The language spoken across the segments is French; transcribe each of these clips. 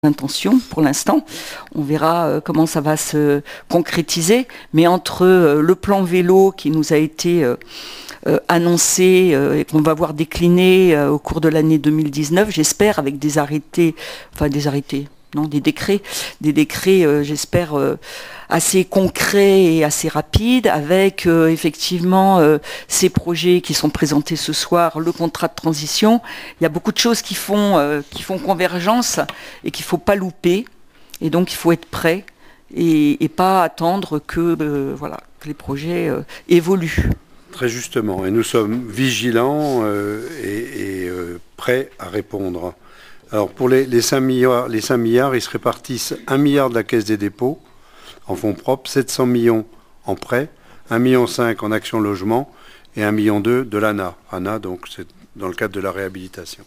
intention pour l'instant. On verra comment ça va se concrétiser. Mais entre le plan vélo qui nous a été annoncé et qu'on va voir décliner au cours de l'année 2019, j'espère, avec des décrets, j'espère, assez concrets et assez rapides, avec effectivement ces projets qui sont présentés ce soir, le contrat de transition. Il y a beaucoup de choses qui font convergence et qu'il ne faut pas louper. Et donc il faut être prêt et pas attendre que les projets évoluent. Très justement, et nous sommes vigilants et prêts à répondre. Alors pour les 5 milliards, ils se répartissent 1 milliard de la Caisse des dépôts en fonds propres, 700 millions en prêts, 1,5 million en action logement et 1,2 million de l'ANA. ANA, donc c'est dans le cadre de la réhabilitation.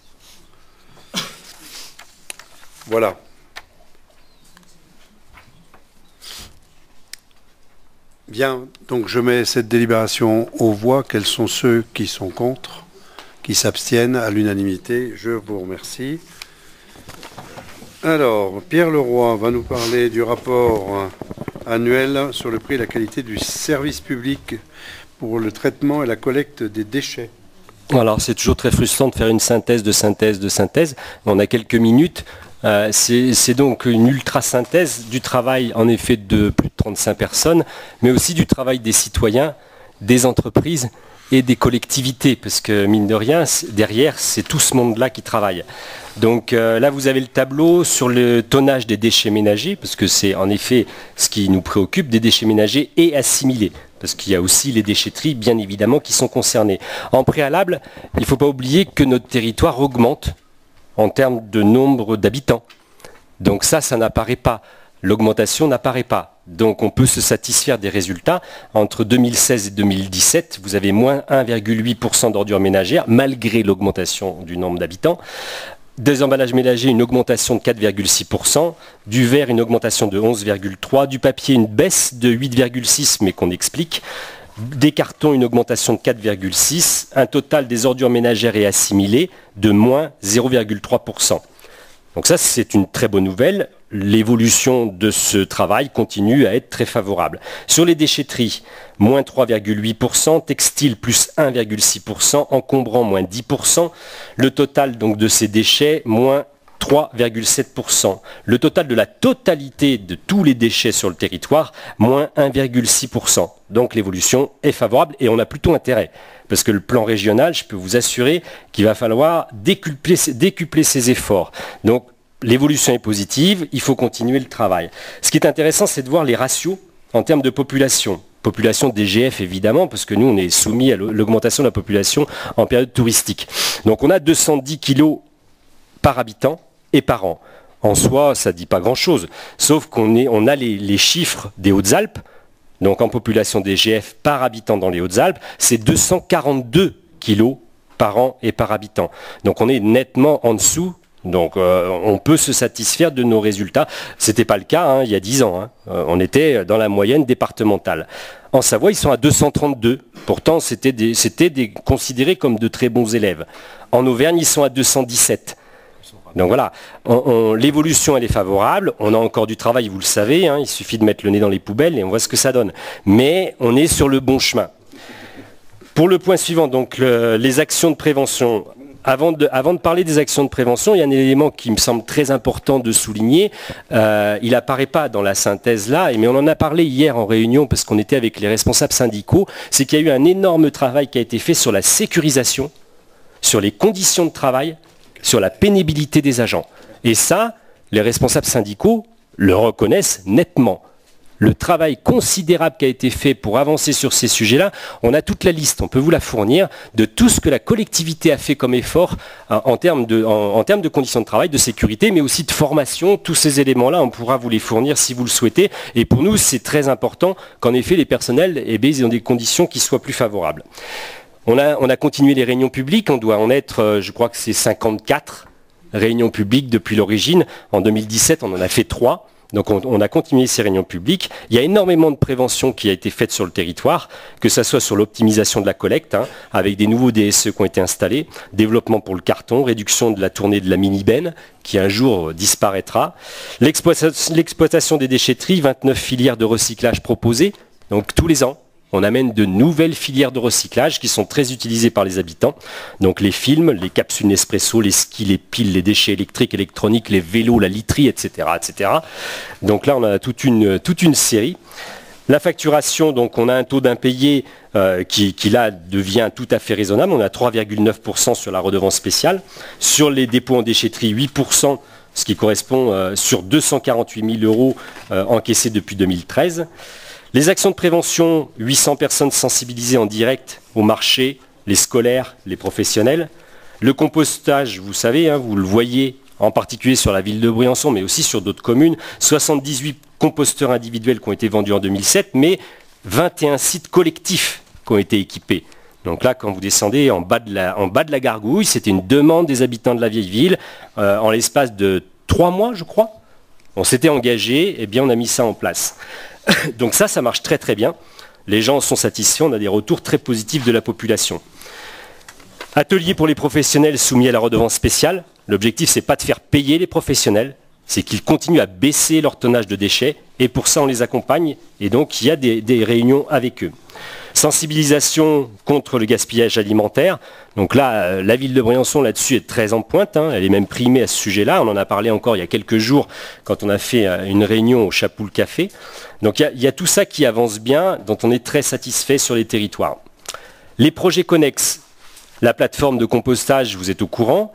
Voilà. Bien, donc je mets cette délibération aux voix. Quels sont ceux qui sont contre, qui s'abstiennent à l'unanimité? Je vous remercie. Alors, Pierre Leroy va nous parler du rapport annuel sur le prix et la qualité du service public pour le traitement et la collecte des déchets. Alors, c'est toujours très frustrant de faire une synthèse de synthèse. On a quelques minutes. C'est donc une ultra-synthèse du travail, en effet, de plus de 35 personnes, mais aussi du travail des citoyens, des entreprises et des collectivités, parce que, mine de rien, derrière, c'est tout ce monde-là qui travaille. Donc là, vous avez le tableau sur le tonnage des déchets ménagers, parce que c'est en effet ce qui nous préoccupe, des déchets ménagers et assimilés, parce qu'il y a aussi les déchetteries, bien évidemment, qui sont concernées. En préalable, il ne faut pas oublier que notre territoire augmente en termes de nombre d'habitants. Donc ça n'apparaît pas. L'augmentation n'apparaît pas. Donc on peut se satisfaire des résultats. Entre 2016 et 2017, vous avez moins 1,8% d'ordures ménagères, malgré l'augmentation du nombre d'habitants. Des emballages ménagers, une augmentation de 4,6%. Du verre, une augmentation de 11,3%. Du papier, une baisse de 8,6%, mais qu'on explique. Des cartons, une augmentation de 4,6%. Un total des ordures ménagères et assimilées de moins 0,3%. Donc ça, c'est une très bonne nouvelle. L'évolution de ce travail continue à être très favorable. Sur les déchetteries, moins 3,8%, textile plus 1,6%, encombrant moins 10%, le total donc de ces déchets moins 3,7%. Le total de la totalité de tous les déchets sur le territoire, moins 1,6%. Donc l'évolution est favorable et on a plutôt intérêt. Parce que le plan régional, je peux vous assurer qu'il va falloir décupler ses efforts. Donc l'évolution est positive, il faut continuer le travail. Ce qui est intéressant, c'est de voir les ratios en termes de population. Population DGF évidemment, parce que nous on est soumis à l'augmentation de la population en période touristique. Donc on a 210 kilos par habitant et par an. En soi, ça ne dit pas grand-chose, sauf qu'on a les chiffres des Hautes-Alpes. Donc en population DGF par habitant dans les Hautes-Alpes, c'est 242 kilos par an et par habitant. Donc on est nettement en dessous. Donc on peut se satisfaire de nos résultats. Ce n'était pas le cas il y a 10 ans. On était dans la moyenne départementale. En Savoie, ils sont à 232. Pourtant, c'était considérés comme de très bons élèves. En Auvergne, ils sont à 217. Donc voilà, l'évolution elle est favorable, on a encore du travail, vous le savez, il suffit de mettre le nez dans les poubelles et on voit ce que ça donne. Mais on est sur le bon chemin. Pour le point suivant, donc les actions de prévention. Avant de parler des actions de prévention, il y a un élément qui me semble très important de souligner. Il n'apparaît pas dans la synthèse là, mais on en a parlé hier en réunion parce qu'on était avec les responsables syndicaux. C'est qu'il y a eu un énorme travail qui a été fait sur la sécurisation, sur les conditions de travail, sur la pénibilité des agents. Et ça, les responsables syndicaux le reconnaissent nettement. Le travail considérable qui a été fait pour avancer sur ces sujets-là, on a toute la liste, on peut vous la fournir, de tout ce que la collectivité a fait comme effort en termes de conditions de travail, de sécurité, mais aussi de formation. Tous ces éléments-là, on pourra vous les fournir si vous le souhaitez. Et pour nous, c'est très important qu'en effet, les personnels ils ont des conditions qui soient plus favorables. On a continué les réunions publiques, on doit en être, je crois que c'est 54 réunions publiques depuis l'origine. En 2017, on en a fait 3. Donc on a continué ces réunions publiques. Il y a énormément de prévention qui a été faite sur le territoire, que ce soit sur l'optimisation de la collecte, avec des nouveaux DSE qui ont été installés, développement pour le carton, réduction de la tournée de la mini-benne, qui un jour disparaîtra, l'exploitation des déchetteries, 29 filières de recyclage proposées, donc tous les ans. On amène de nouvelles filières de recyclage qui sont très utilisées par les habitants. Donc les films, les capsules Nespresso, les skis, les piles, les déchets électriques, électroniques, les vélos, la literie, etc., etc. Donc là, on a toute une série. La facturation, donc on a un taux d'impayé qui là devient tout à fait raisonnable. On a 3,9% sur la redevance spéciale. Sur les dépôts en déchetterie, 8%, ce qui correspond sur 248 000 € encaissés depuis 2013. Les actions de prévention, 800 personnes sensibilisées en direct au marché, les scolaires, les professionnels. Le compostage, vous savez, vous le voyez en particulier sur la ville de Briançon, mais aussi sur d'autres communes. 78 composteurs individuels qui ont été vendus en 2007, mais 21 sites collectifs qui ont été équipés. Donc là, quand vous descendez en bas de la gargouille, c'était une demande des habitants de la vieille ville. En l'espace de 3 mois, je crois, on s'était engagé, et bien on a mis ça en place. Donc ça marche très très bien. Les gens sont satisfaits, on a des retours très positifs de la population. Atelier pour les professionnels soumis à la redevance spéciale. L'objectif, c'est pas de faire payer les professionnels, c'est qu'ils continuent à baisser leur tonnage de déchets, et pour ça on les accompagne, et donc il y a des réunions avec eux. Sensibilisation contre le gaspillage alimentaire. Donc là, la ville de Briançon là-dessus est très en pointe, elle est même primée à ce sujet-là. On en a parlé encore il y a quelques jours quand on a fait une réunion au Chapoul Café. Donc il y a tout ça qui avance bien, dont on est très satisfait sur les territoires. Les projets connexes, la plateforme de compostage, vous êtes au courant.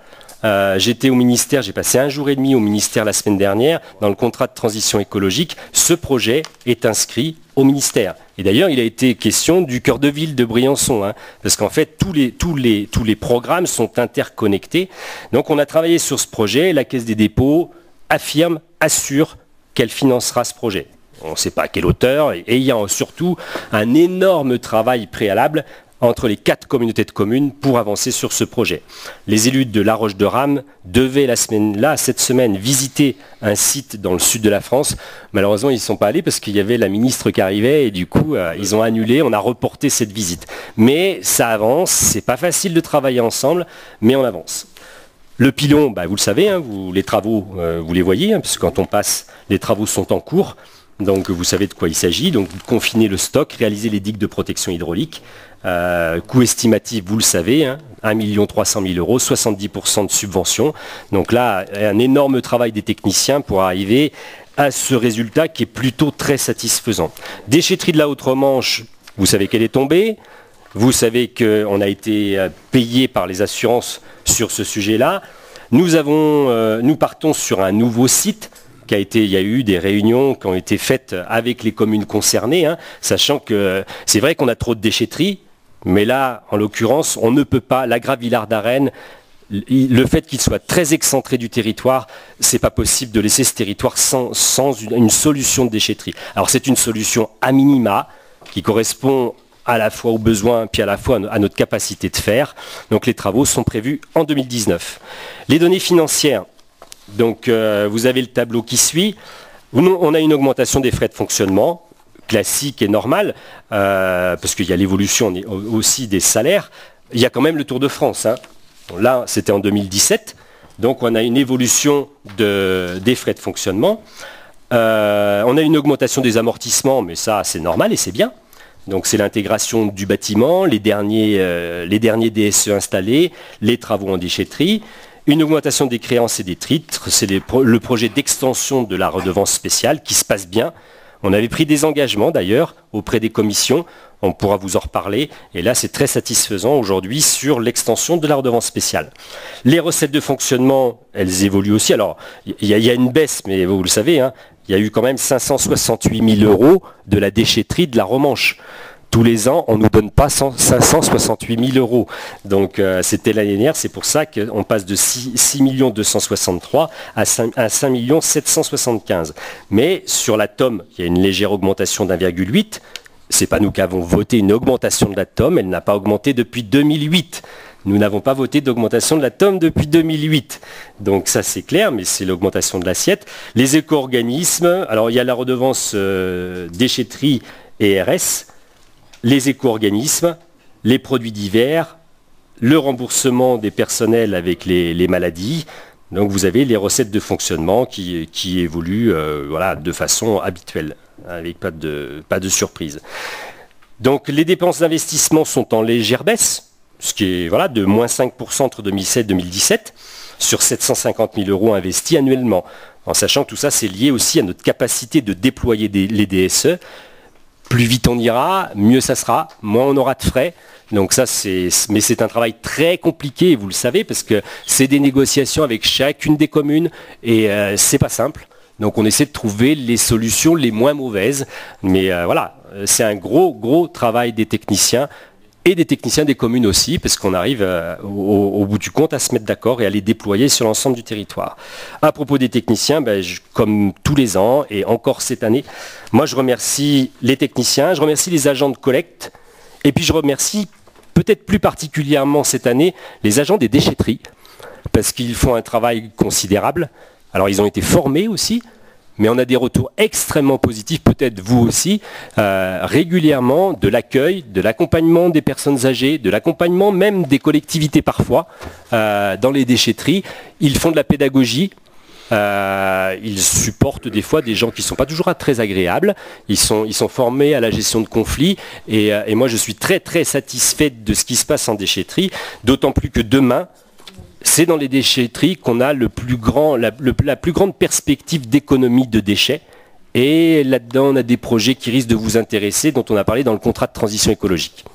J'étais au ministère, j'ai passé 1 jour et demi au ministère la semaine dernière dans le contrat de transition écologique. Ce projet est inscrit au ministère. Et d'ailleurs, il a été question du cœur de ville de Briançon, parce qu'en fait, tous les programmes sont interconnectés. Donc on a travaillé sur ce projet. La Caisse des dépôts assure qu'elle financera ce projet. On ne sait pas à quelle hauteur, et il y a surtout un énorme travail préalable entre les 4 communautés de communes pour avancer sur ce projet. Les élus de La Roche-de-Rame devaient cette semaine visiter un site dans le sud de la France. Malheureusement, ils ne sont pas allés parce qu'il y avait la ministre qui arrivait et du coup, ils ont annulé, on a reporté cette visite. Mais ça avance, c'est pas facile de travailler ensemble, mais on avance. Le pilon, vous le savez, les travaux, vous les voyez, puisque quand on passe, les travaux sont en cours. Donc vous savez de quoi il s'agit, donc confiner le stock, réaliser les digues de protection hydraulique, coût estimatif, vous le savez, 1 300 000 €, 70% de subvention. Donc là, un énorme travail des techniciens pour arriver à ce résultat qui est plutôt très satisfaisant. Déchetterie de la Haute-Romanche, vous savez qu'elle est tombée, vous savez qu'on a été payé par les assurances sur ce sujet-là. Nous partons sur un nouveau site. Il y a eu des réunions qui ont été faites avec les communes concernées, sachant que c'est vrai qu'on a trop de déchetteries, mais là, en l'occurrence, on ne peut pas, la Gravillard-d'Arène, le fait qu'il soit très excentré du territoire, c'est pas possible de laisser ce territoire sans une solution de déchetterie. Alors c'est une solution à minima, qui correspond à la fois aux besoins, puis à la fois à notre capacité de faire. Donc les travaux sont prévus en 2019. Les données financières. Donc vous avez le tableau qui suit. On a une augmentation des frais de fonctionnement, classique et normale, parce qu'il y a l'évolution aussi des salaires. Il y a quand même le Tour de France. Là, c'était en 2017. Donc on a une évolution des frais de fonctionnement. On a une augmentation des amortissements, mais ça c'est normal et c'est bien. Donc c'est l'intégration du bâtiment, les derniers DSE installés, les travaux en déchetterie. Une augmentation des créances et des titres, c'est le projet d'extension de la redevance spéciale qui se passe bien. On avait pris des engagements d'ailleurs auprès des commissions, on pourra vous en reparler, et là c'est très satisfaisant aujourd'hui sur l'extension de la redevance spéciale. Les recettes de fonctionnement, elles évoluent aussi. Alors il y a une baisse, mais vous le savez, il y a eu quand même 568 000 € de la déchetterie de la Romanche. Tous les ans, on ne nous donne pas 568 000 €. Donc c'était l'année dernière, c'est pour ça qu'on passe de 6 263 à 5 775. Mais sur la TOM, il y a une légère augmentation d'1,8. C'est pas nous qui avons voté une augmentation de la TOM, elle n'a pas augmenté depuis 2008. Nous n'avons pas voté d'augmentation de la TOM depuis 2008. Donc ça c'est clair, mais c'est l'augmentation de l'assiette. Les éco-organismes, alors il y a la redevance déchetterie et RS, les éco-organismes, les produits divers, le remboursement des personnels avec les maladies. Donc vous avez les recettes de fonctionnement qui évoluent de façon habituelle, avec pas de surprise. Donc les dépenses d'investissement sont en légère baisse, ce qui est de moins 5% entre 2007 et 2017, sur 750 000 € investis annuellement. En sachant que tout ça, c'est lié aussi à notre capacité de déployer les DSE. Plus vite on ira, mieux ça sera, moins on aura de frais. Donc ça, mais c'est un travail très compliqué, vous le savez, parce que c'est des négociations avec chacune des communes, et c'est pas simple. Donc on essaie de trouver les solutions les moins mauvaises. Mais c'est un gros travail des techniciens, et des techniciens des communes aussi, parce qu'on arrive au bout du compte à se mettre d'accord et à les déployer sur l'ensemble du territoire. À propos des techniciens, comme tous les ans, et encore cette année, moi je remercie les techniciens, je remercie les agents de collecte, et puis je remercie peut-être plus particulièrement cette année les agents des déchetteries, parce qu'ils font un travail considérable. Alors ils ont été formés aussi, mais on a des retours extrêmement positifs, peut-être vous aussi, régulièrement, de l'accueil, de l'accompagnement des personnes âgées, de l'accompagnement même des collectivités parfois, dans les déchetteries. Ils font de la pédagogie, ils supportent des fois des gens qui ne sont pas toujours très agréables, ils sont formés à la gestion de conflits, et moi je suis très très satisfait de ce qui se passe en déchetterie, d'autant plus que demain, c'est dans les déchetteries qu'on a la plus grande perspective d'économie de déchets. Et là-dedans, on a des projets qui risquent de vous intéresser, dont on a parlé dans le contrat de transition écologique.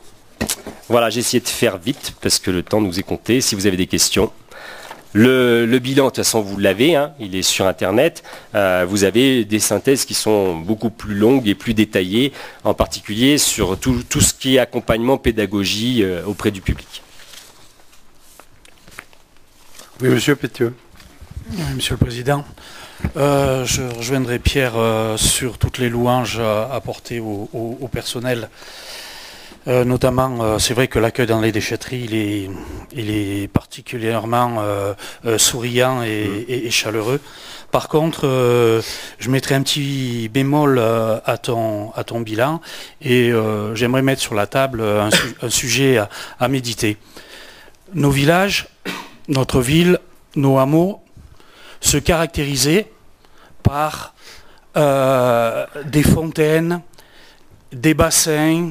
Voilà, j'ai essayé de faire vite, parce que le temps nous est compté. Si vous avez des questions. Le bilan, de toute façon, vous l'avez, il est sur Internet. Vous avez des synthèses qui sont beaucoup plus longues et plus détaillées, en particulier sur tout ce qui est accompagnement, pédagogie auprès du public. Oui, Monsieur Pétieux. Oui, Monsieur le Président. Je rejoindrai Pierre sur toutes les louanges apportées au personnel. Notamment, c'est vrai que l'accueil dans les déchetteries, il est particulièrement souriant et chaleureux. Par contre, je mettrai un petit bémol à ton bilan, et j'aimerais mettre sur la table un sujet à méditer. Nos villages, notre ville, nos hameaux se caractérisaient par des fontaines, des bassins,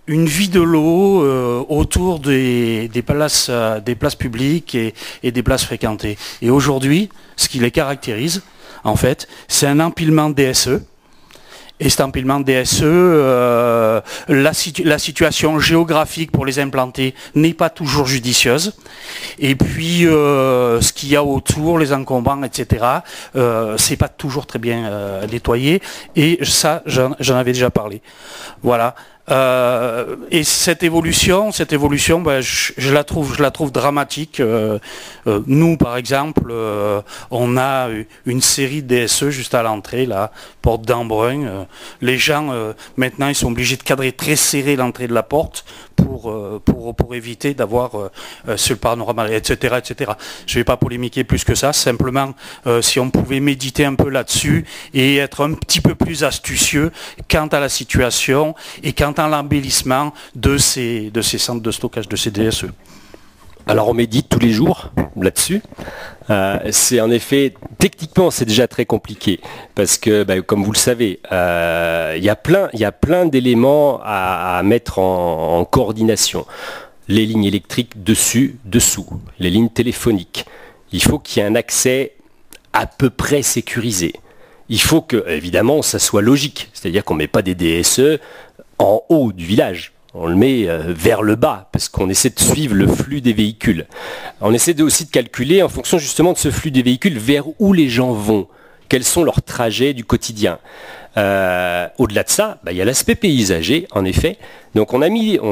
une vie de l'eau autour des places publiques et des places fréquentées. Et aujourd'hui, ce qui les caractérise, en fait, c'est un empilement de DSE. Et cet empilement de DSE, la situation géographique pour les implanter n'est pas toujours judicieuse. Et puis, ce qu'il y a autour, les encombrants, etc., c'est pas toujours très bien nettoyé. Et ça, j'en avais déjà parlé. Voilà. Et cette évolution, je la trouve dramatique. Nous, par exemple, on a une série de DSE juste à l'entrée, là, porte d'Embrun. Les gens, maintenant, ils sont obligés de cadrer très serré l'entrée de la porte pour éviter d'avoir sur le panorama, etc., etc. Je ne vais pas polémiquer plus que ça. Simplement, si on pouvait méditer un peu là-dessus et être un petit peu plus astucieux quant à la situation et quant à l'embellissement de ces centres de stockage de ces DSE. Alors on médite tous les jours là-dessus. C'est en effet, techniquement c'est déjà très compliqué, parce que comme vous le savez, il y a plein d'éléments à mettre en coordination. Les lignes électriques dessus, dessous, les lignes téléphoniques. Il faut qu'il y ait un accès à peu près sécurisé. Il faut que, évidemment, ça soit logique, c'est-à-dire qu'on ne met pas des DSE en haut du village. On le met vers le bas, parce qu'on essaie de suivre le flux des véhicules. On essaie aussi de calculer, en fonction justement de ce flux des véhicules, vers où les gens vont, quels sont leurs trajets du quotidien. Au-delà de ça, il y a l'aspect paysager, en effet. Donc on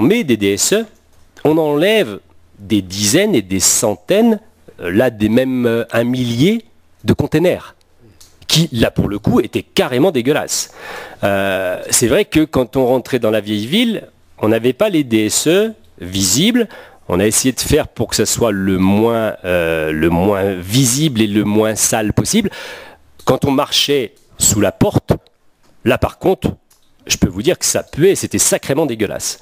met des DSE, on enlève des dizaines et des centaines, là des même un millier de containers, qui, là pour le coup, étaient carrément dégueulasses. C'est vrai que quand on rentrait dans la vieille ville, on n'avait pas les DSE visibles, On a essayé de faire pour que ça soit le moins visible et le moins sale possible. Quand on marchait sous la porte, là par contre, je peux vous dire que ça puait, c'était sacrément dégueulasse.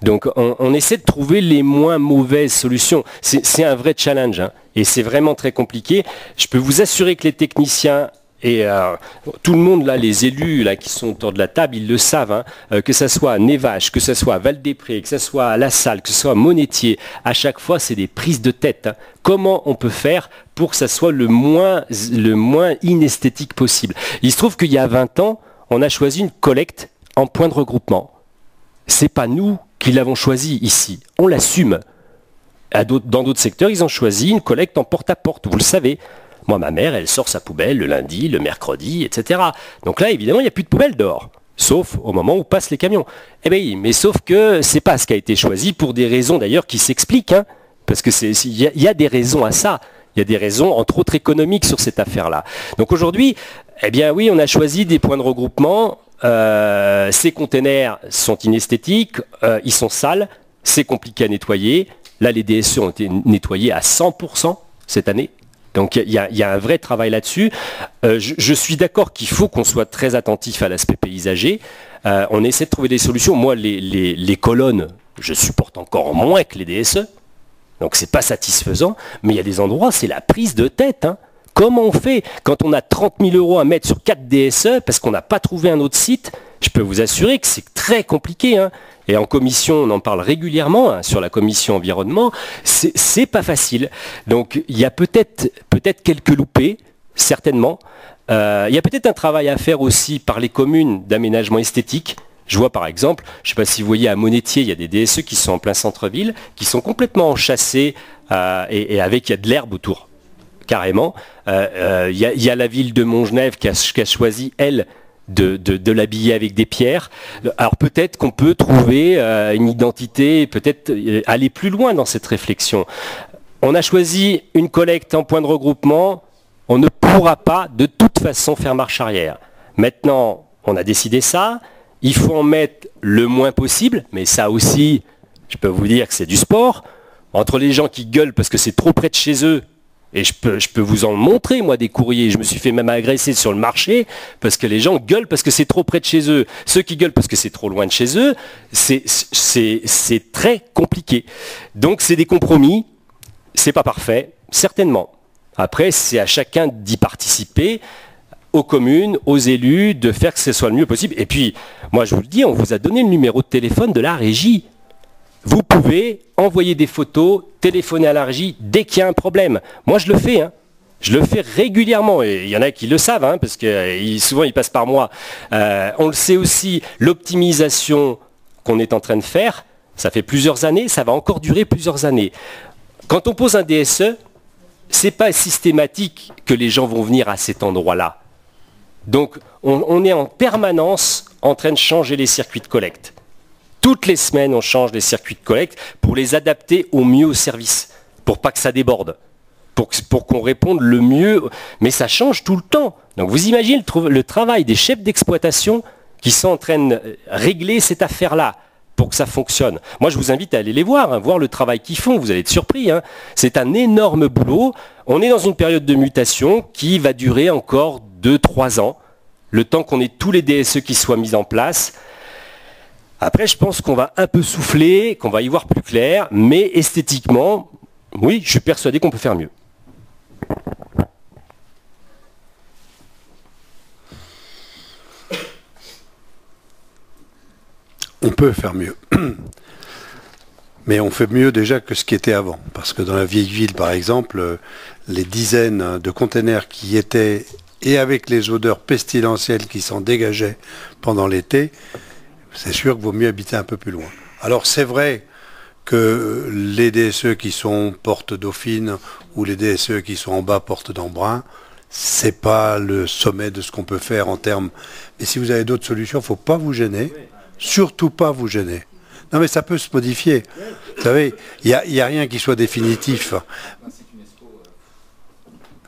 Donc on essaie de trouver les moins mauvaises solutions. C'est un vrai challenge, hein, et c'est vraiment très compliqué. Je peux vous assurer que les techniciens et tout le monde, là, les élus là, qui sont autour de la table, ils le savent, hein, que ce soit à Névache, que ce soit à Val-des-Prés, que ce soit à La Salle, que ce soit à Monétier, à chaque fois, c'est des prises de tête. Hein. Comment on peut faire pour que ça soit le moins inesthétique possible? Il se trouve qu'il y a 20 ans, on a choisi une collecte en point de regroupement. C'est pas nous qui l'avons choisi ici, on l'assume. Dans d'autres secteurs, ils ont choisi une collecte en porte-à-porte, vous le savez. Moi, ma mère, elle sort sa poubelle le lundi, le mercredi, etc. Donc là, évidemment, il n'y a plus de poubelle dehors, sauf au moment où passent les camions. Eh bien, mais sauf que c'est pas ce qui a été choisi pour des raisons d'ailleurs qui s'expliquent, hein, parce que il y a des raisons à ça. Il y a des raisons, entre autres économiques, sur cette affaire-là. Donc aujourd'hui, eh bien oui, on a choisi des points de regroupement. Ces containers sont inesthétiques, ils sont sales, c'est compliqué à nettoyer. Là, les DSE ont été nettoyés à 100% cette année. Donc il y a un vrai travail là-dessus. Je suis d'accord qu'il faut qu'on soit très attentif à l'aspect paysager. On essaie de trouver des solutions. Moi, les colonnes, je supporte encore moins que les DSE. Donc c'est pas satisfaisant. Mais il y a des endroits, c'est la prise de tête, hein. Comment on fait quand on a 30 000 € à mettre sur 4 DSE parce qu'on n'a pas trouvé un autre site? Je peux vous assurer que c'est très compliqué, hein. Et en commission, on en parle régulièrement, hein, sur la commission environnement. C'est pas facile. Donc il y a peut-être quelques loupés, certainement. Il y a peut-être un travail à faire aussi par les communes d'aménagement esthétique. Je vois par exemple, je ne sais pas si vous voyez à Monétier, il y a des DSE qui sont en plein centre-ville, qui sont complètement enchâssés et avec il y a de l'herbe autour. Carrément. Il y a la ville de Montgenèvre qui a choisi, elle, de l'habiller avec des pierres. Alors peut-être qu'on peut trouver une identité, peut-être aller plus loin dans cette réflexion. On a choisi une collecte en point de regroupement, on ne pourra pas de toute façon faire marche arrière. Maintenant, on a décidé ça, il faut en mettre le moins possible, mais ça aussi, je peux vous dire que c'est du sport. Entre les gens qui gueulent parce que c'est trop près de chez eux, et je peux vous en montrer, moi, des courriers. Je me suis fait même agresser sur le marché parce que les gens gueulent parce que c'est trop près de chez eux. Ceux qui gueulent parce que c'est trop loin de chez eux, c'est très compliqué. Donc, c'est des compromis. C'est pas parfait, certainement. Après, c'est à chacun d'y participer, aux communes, aux élus, de faire que ce soit le mieux possible. Et puis, moi, je vous le dis, on vous a donné le numéro de téléphone de la régie. Vous pouvez envoyer des photos, téléphoner à la régie dès qu'il y a un problème. Moi, je le fais. Hein. Je le fais régulièrement. Et il y en a qui le savent, hein, parce que souvent, ils passent par moi. On le sait aussi, l'optimisation qu'on est en train de faire, ça fait plusieurs années, ça va encore durer plusieurs années. Quand on pose un DSE, ce n'est pas systématique que les gens vont venir à cet endroit-là. Donc, on est en permanence en train de changer les circuits de collecte. Toutes les semaines, on change les circuits de collecte pour les adapter au mieux au service, pour pas que ça déborde, pour qu'on réponde le mieux. Mais ça change tout le temps. Donc vous imaginez le travail des chefs d'exploitation qui sont en train de régler cette affaire-là pour que ça fonctionne. Moi, je vous invite à aller les voir, hein, voir le travail qu'ils font. Vous allez être surpris. Hein. C'est un énorme boulot. On est dans une période de mutation qui va durer encore 2-3 ans, le temps qu'on ait tous les DSE qui soient mis en place. Après, je pense qu'on va un peu souffler, qu'on va y voir plus clair, mais esthétiquement, oui, je suis persuadé qu'on peut faire mieux. On peut faire mieux. Mais on fait mieux déjà que ce qui était avant. Parce que dans la vieille ville, par exemple, les dizaines de containers qui étaient, et avec les odeurs pestilentielles qui s'en dégageaient pendant l'été, c'est sûr qu'il vaut mieux habiter un peu plus loin. Alors c'est vrai que les DSE qui sont porte Dauphine ou les DSE qui sont en bas porte d'Embrun, c'est pas le sommet de ce qu'on peut faire en termes. Mais si vous avez d'autres solutions, il ne faut pas vous gêner. Surtout pas vous gêner. Non mais ça peut se modifier. Vous savez, il n'y a rien qui soit définitif.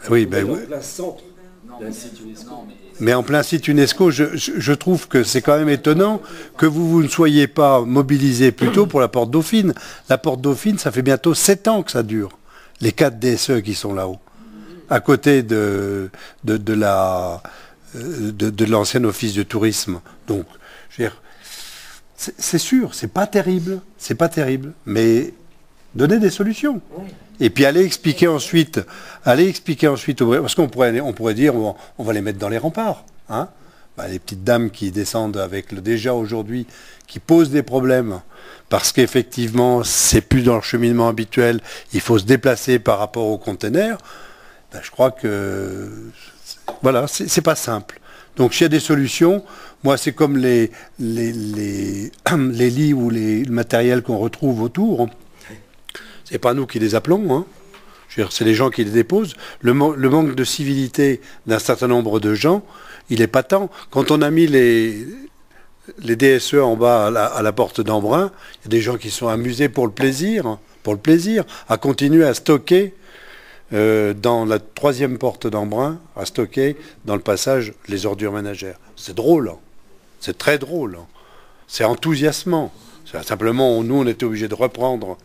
Oui, ben oui. Mais en plein site UNESCO, je trouve que c'est quand même étonnant que vous ne soyez pas mobilisés plus tôt pour la Porte Dauphine. La Porte Dauphine, ça fait bientôt 7 ans que ça dure. Les 4 DSE qui sont là-haut. À côté de l'ancien office de tourisme. Donc, je veux dire, c'est sûr, c'est pas terrible, mais donnez des solutions. Et puis allez expliquer ensuite parce qu'on pourrait dire on va les mettre dans les remparts. Hein, les petites dames qui descendent avec déjà aujourd'hui, qui posent des problèmes, parce qu'effectivement, c'est plus dans le cheminement habituel, il faut se déplacer par rapport aux containers, je crois que voilà, c'est pas simple. Donc s'il y a des solutions, moi c'est comme les lits ou le matériel qu'on retrouve autour. C'est pas nous qui les appelons, hein. Je veux dire, c'est les gens qui les déposent. Le manque de civilité d'un certain nombre de gens, il est patent. Quand on a mis les DSE en bas à la porte d'Embrun, il y a des gens qui sont amusés pour le plaisir, à continuer à stocker dans la 3e porte d'Embrun, à stocker dans le passage les ordures ménagères. C'est drôle, hein. C'est très drôle, hein. C'est enthousiasmant. Simplement, nous, on était obligés de reprendre.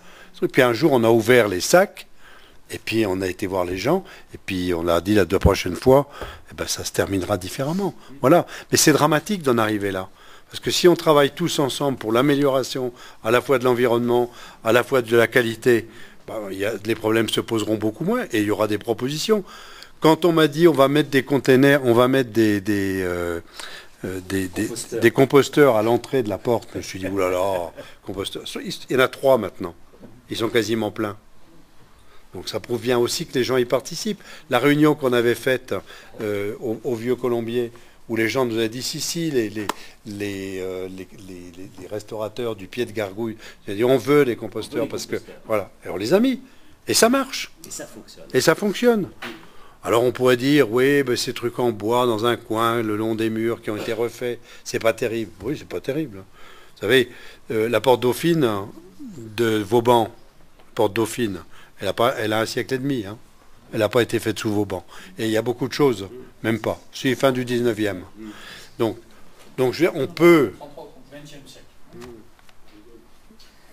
Et puis un jour, on a ouvert les sacs, et puis on a été voir les gens, et puis on a dit la prochaine fois, ça se terminera différemment. Voilà. Mais c'est dramatique d'en arriver là. Parce que si on travaille tous ensemble pour l'amélioration à la fois de l'environnement, à la fois de la qualité, les problèmes se poseront beaucoup moins, et il y aura des propositions. Quand on m'a dit on va mettre des containers, on va mettre des composteurs à l'entrée de la porte, je me suis dit, oulala, composteurs. Il y en a 3 maintenant. Ils sont quasiment pleins. Donc ça prouve bien aussi que les gens y participent. La réunion qu'on avait faite au Vieux Colombier, où les gens nous ont dit, si, les restaurateurs du Pied de Gargouille, ils ont dit, on veut des composteurs, parce que, voilà, et on les a mis. Et ça marche. Et ça fonctionne. Alors on pourrait dire, oui, ces trucs en bois dans un coin, le long des murs qui ont été refaits, c'est pas terrible. Oui, c'est pas terrible. Vous savez, la Porte Dauphine de Vauban, Porte Dauphine, elle a un siècle et demi. Hein. Elle n'a pas été faite sous Vauban. Et il y a beaucoup de choses, même pas. C'est fin du 19e. Donc je veux dire, on peut...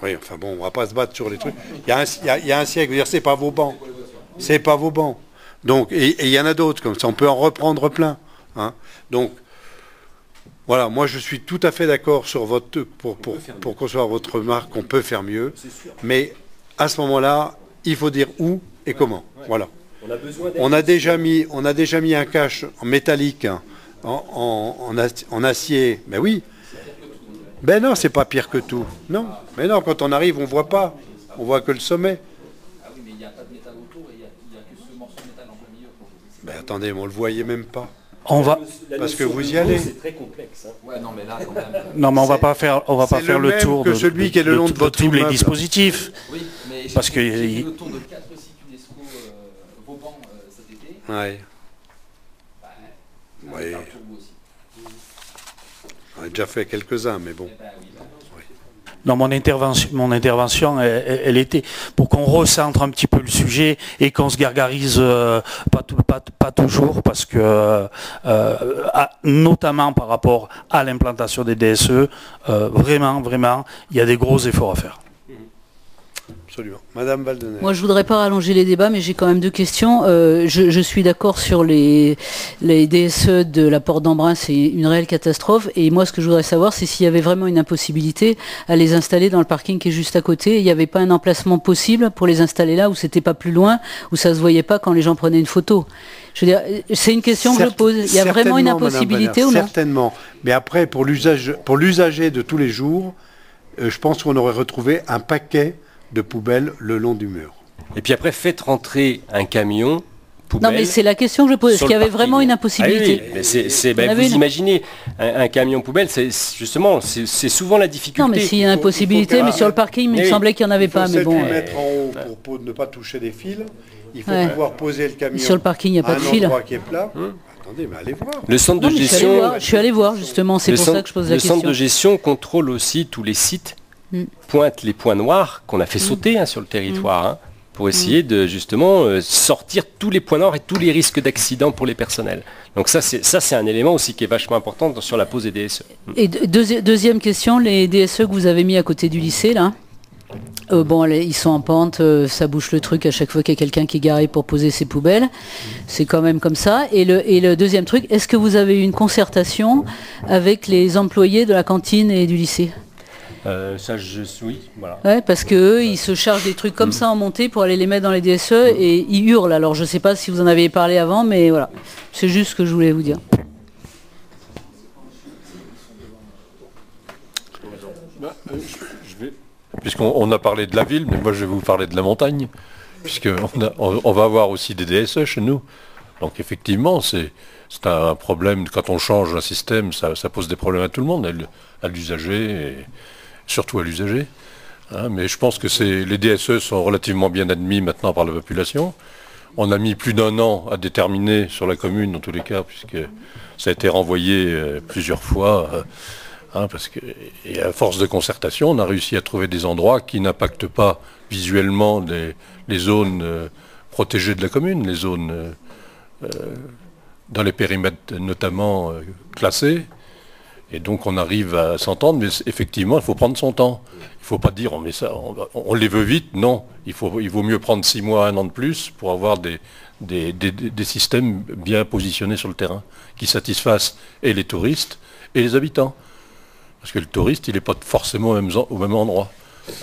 Oui, enfin bon, on va pas se battre sur les trucs. Il y a un siècle, je veux dire, c'est pas Vauban. C'est pas Vauban. Donc, et il y en a d'autres comme ça, on peut en reprendre plein. Hein. Donc, voilà, moi je suis tout à fait d'accord sur pour concevoir votre remarque, on peut faire mieux, mais à ce moment-là, il faut dire où et comment. Voilà. On a déjà mis un cache en métallique, en acier, mais oui. Ben non, c'est pas pire que tout. Non, mais non, quand on arrive, on voit pas, on voit que le sommet. Ben attendez, on le voyait même pas. On va parce que vous y allez. C'est très complexe. Hein. Ouais, non, mais là, quand même. Non, mais on va pas faire le tour que celui qui est le long de votre tous les immeuble. Dispositifs. Oui, mais parce que j'ai le ton de 4 sites UNESCO Vauban cet été. Ouais. Oui. On a déjà fait quelques-uns, mais bon. Non, mon intervention, elle était pour qu'on recentre un petit peu le sujet et qu'on se gargarise pas toujours, parce que notamment par rapport à l'implantation des DSE, vraiment, il y a des gros efforts à faire. Absolument. Madame Valdenay. Moi, je voudrais pas rallonger les débats, mais j'ai quand même 2 questions. Je suis d'accord sur les DSE de la Porte d'Embrun, c'est une réelle catastrophe. Et moi, ce que je voudrais savoir, c'est s'il y avait vraiment une impossibilité à les installer dans le parking qui est juste à côté. Il n'y avait pas un emplacement possible pour les installer là, où c'était pas plus loin, où ça se voyait pas quand les gens prenaient une photo. Je veux dire, c'est une question que je pose. Il y a vraiment une impossibilité ou non? Certainement. Mais après, pour l'usager de tous les jours, je pense qu'on aurait retrouvé un paquet de poubelles le long du mur. Et puis après, faites rentrer un camion poubelle. Non, mais c'est la question que je pose. Est-ce qu'il y avait vraiment une impossibilité? Ah oui, mais vous imaginez, un camion poubelle, c'est souvent la difficulté. Non, mais s'il y a une impossibilité, mais sur le parking, il me semblait qu'il n'y en avait pas. Mais bon. Il faut mettre en haut pour ne pas toucher des fils. Il faut pouvoir poser le camion. Sur le parking, il n'y a pas de fil. Un endroit qui est plat. Attendez, mais allez voir. Le centre de gestion. Je suis allé voir, justement. C'est pour ça que je pose la question. Le centre de gestion contrôle aussi tous les sites. Pointe les points noirs qu'on a fait sauter sur le territoire, pour essayer de justement sortir tous les points noirs et tous les risques d'accident pour les personnels. Donc ça c'est un élément aussi qui est vachement important sur la pose des DSE. Et deuxième question, les DSE que vous avez mis à côté du lycée là, bon, ils sont en pente, ça bouche le truc à chaque fois qu'il y a quelqu'un qui est garé pour poser ses poubelles. C'est quand même comme ça. Et le deuxième truc, est-ce que vous avez eu une concertation avec les employés de la cantine et du lycée ? Oui, voilà. Ouais, parce qu'eux, ils se chargent des trucs comme ça en montée pour aller les mettre dans les DSE et ils hurlent. Alors je ne sais pas si vous en avez parlé avant, mais voilà. C'est juste ce que je voulais vous dire. Puisqu'on a parlé de la ville, mais moi je vais vous parler de la montagne, puisqu'on va avoir aussi des DSE chez nous. Donc effectivement, c'est un problème, quand on change un système, ça pose des problèmes à tout le monde, à l'usager, et surtout à l'usager. Hein, mais je pense que les DSE sont relativement bien admis maintenant par la population. On a mis plus d'1 an à déterminer sur la commune, dans tous les cas, puisque ça a été renvoyé plusieurs fois. Parce que, et à force de concertation, on a réussi à trouver des endroits qui n'impactent pas visuellement les zones protégées de la commune, les zones dans les périmètres notamment classés. Et donc on arrive à s'entendre, mais effectivement, il faut prendre son temps. Il ne faut pas dire on les veut vite, non. Il vaut mieux prendre 6 mois, 1 an de plus pour avoir des systèmes bien positionnés sur le terrain, qui satisfassent et les touristes et les habitants. Parce que le touriste, il n'est pas forcément au même endroit.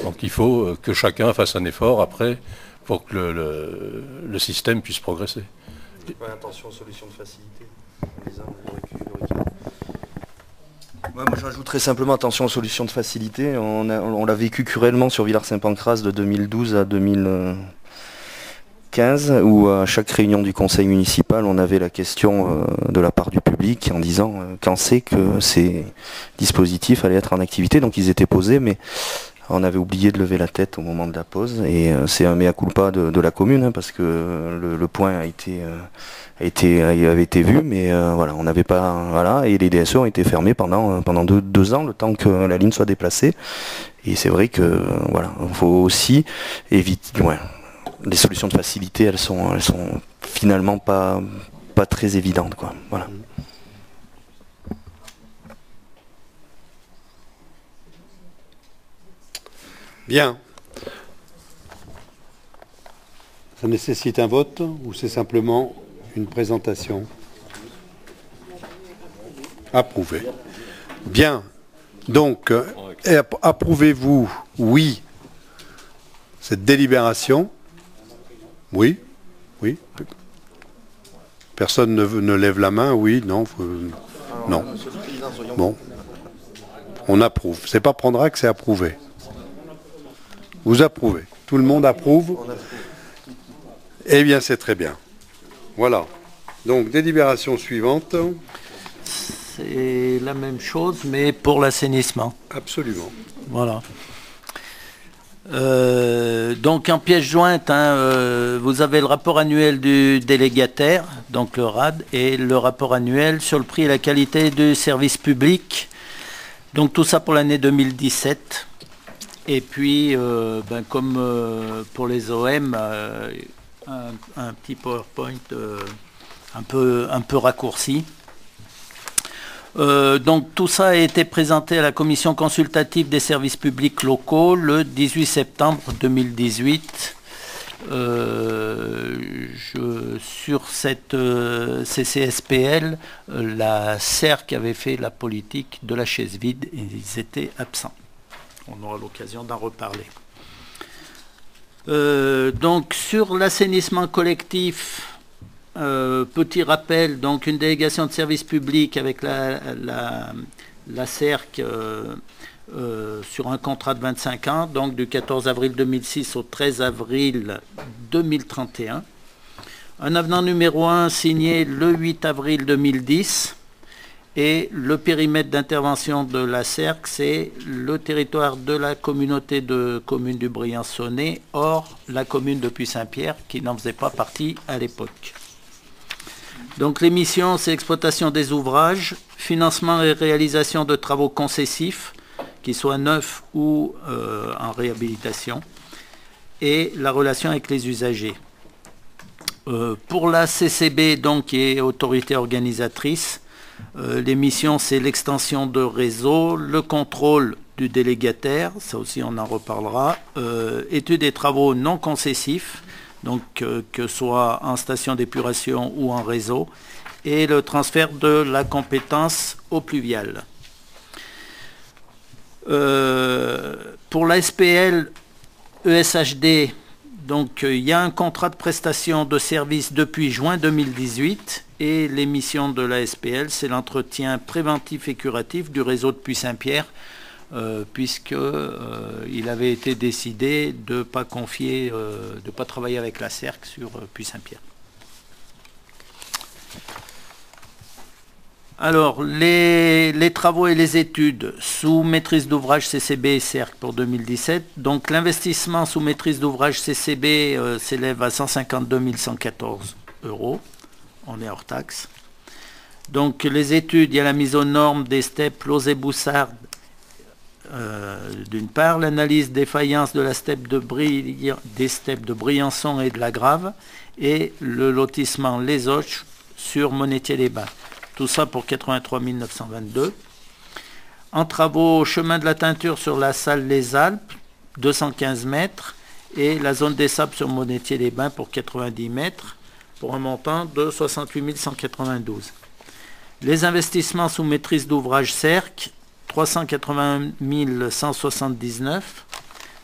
Donc il faut que chacun fasse un effort après pour que le système puisse progresser. Attention aux solutions de facilité. Moi je rajouterais simplement attention aux solutions de facilité. On l'a vécu cruellement sur Villars-Saint-Pancrace de 2012 à 2015, où à chaque réunion du conseil municipal, on avait la question de la part du public en disant quand c'est que ces dispositifs allaient être en activité. Donc ils étaient posés, mais on avait oublié de lever la tête au moment de la pause. Et c'est un mea culpa de la commune, parce que le point avait été vu, mais voilà, on n'avait pas, voilà, et les DSE ont été fermés pendant 2 ans, le temps que la ligne soit déplacée. Et c'est vrai que voilà, il faut aussi éviter. Ouais, les solutions de facilité, elles sont finalement pas très évidentes, quoi. Voilà. Bien. Ça nécessite un vote ou c'est simplement une présentation? Approuvé. Bien. Donc, approuvez-vous, oui, cette délibération? Oui. Oui. Personne ne lève la main? Oui. Non. Non. Bon. On approuve. C'est pas prendre acte, c'est approuver. Vous approuvez. Tout le monde approuve? Eh bien, c'est très bien. Voilà. Donc, délibération suivante. C'est la même chose, mais pour l'assainissement. Absolument. Voilà. Donc, en pièce jointe, vous avez le rapport annuel du délégataire, donc le RAD, et le rapport annuel sur le prix et la qualité du service public. Donc, tout ça pour l'année 2017. Et puis, comme pour les OM, un petit PowerPoint un peu raccourci. Donc tout ça a été présenté à la commission consultative des services publics locaux le 18 septembre 2018. Sur cette CCSPL, la CERC avait fait la politique de la chaise vide et ils étaient absents. On aura l'occasion d'en reparler. Donc sur l'assainissement collectif, petit rappel, donc une délégation de service public avec la CERC sur un contrat de 25 ans, donc du 14 avril 2006 au 13 avril 2031. Un avenant numéro 1 signé le 8 avril 2010. Et le périmètre d'intervention de la CERC, c'est le territoire de la communauté de communes du Briançonnais, hors la commune de Puy-Saint-Pierre, qui n'en faisait pas partie à l'époque. Donc les missions, c'est exploitation des ouvrages, financement et réalisation de travaux concessifs, qu'ils soient neufs ou en réhabilitation, et la relation avec les usagers. Pour la CCB, donc, qui est autorité organisatrice, les missions, c'est l'extension de réseau, le contrôle du délégataire, ça aussi on en reparlera, études et travaux non concessifs, donc que ce soit en station d'épuration ou en réseau, et le transfert de la compétence au pluvial. Pour la SPL ESHD, donc il y a un contrat de prestation de service depuis juin 2018 et les missions de la SPL, c'est l'entretien préventif et curatif du réseau de Puy-Saint-Pierre, puisqu'il avait été décidé de ne pas confier, de ne pas travailler avec la CERC sur Puy-Saint-Pierre. Alors, les travaux et les études sous maîtrise d'ouvrage CCB et CERC pour 2017. Donc, l'investissement sous maîtrise d'ouvrage CCB s'élève à 152 114 €. On est hors taxe. Donc, les études, il y a la mise aux normes des steppes Lauzet-Boussard, d'une part, l'analyse défaillance de la steppe des steppes de Briançon et de la Grave, et le lotissement Les Auches sur Monetier-les-Bains. Tout ça pour 83 922. En travaux, chemin de la teinture sur la salle Les Alpes, 215 mètres, et la zone des sables sur Monetier-les-Bains pour 90 mètres, pour un montant de 68 192. Les investissements sous maîtrise d'ouvrage CERC, 381 179.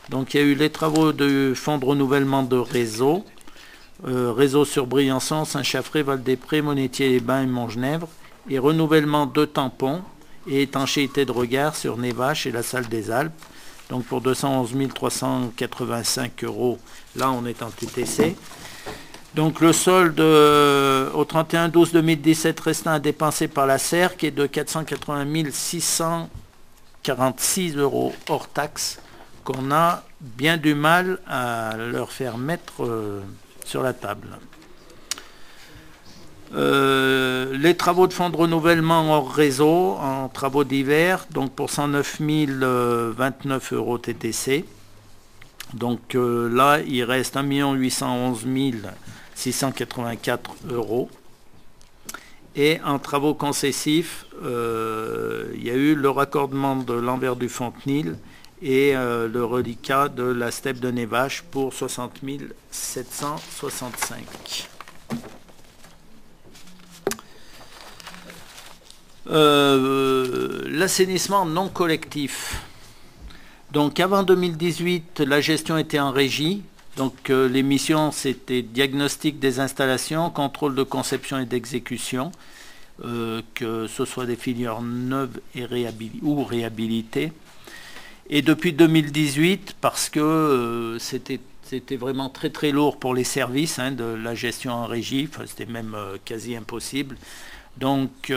Donc il y a eu les travaux du fonds de renouvellement de réseau, réseau sur Briançon, Saint-Chaffré, Val-des-Prés, Monetier-les-Bains et Montgenèvre, et renouvellement de tampons et étanchéité de regard sur Névache et la salle des Alpes, donc pour 211 385 €. Là on est en TTC. Donc le solde au 31/12/2017 restant à dépenser par la CERC est de 480 646 € hors taxe, qu'on a bien du mal à leur faire mettre sur la table. Les travaux de fonds de renouvellement hors réseau, en travaux divers, donc pour 109 029 € TTC. Donc là, il reste 1 811 684 €. Et en travaux concessifs, il y a eu le raccordement de l'envers du Fontenil et le reliquat de la steppe de Névache pour 60 765. L'assainissement non collectif. Donc avant 2018, la gestion était en régie. Donc les missions, c'était diagnostic des installations, contrôle de conception et d'exécution, que ce soit des filières neuves et réhabilitées. Et depuis 2018, parce que c'était vraiment très très lourd pour les services, de la gestion en régie, c'était même quasi impossible. Donc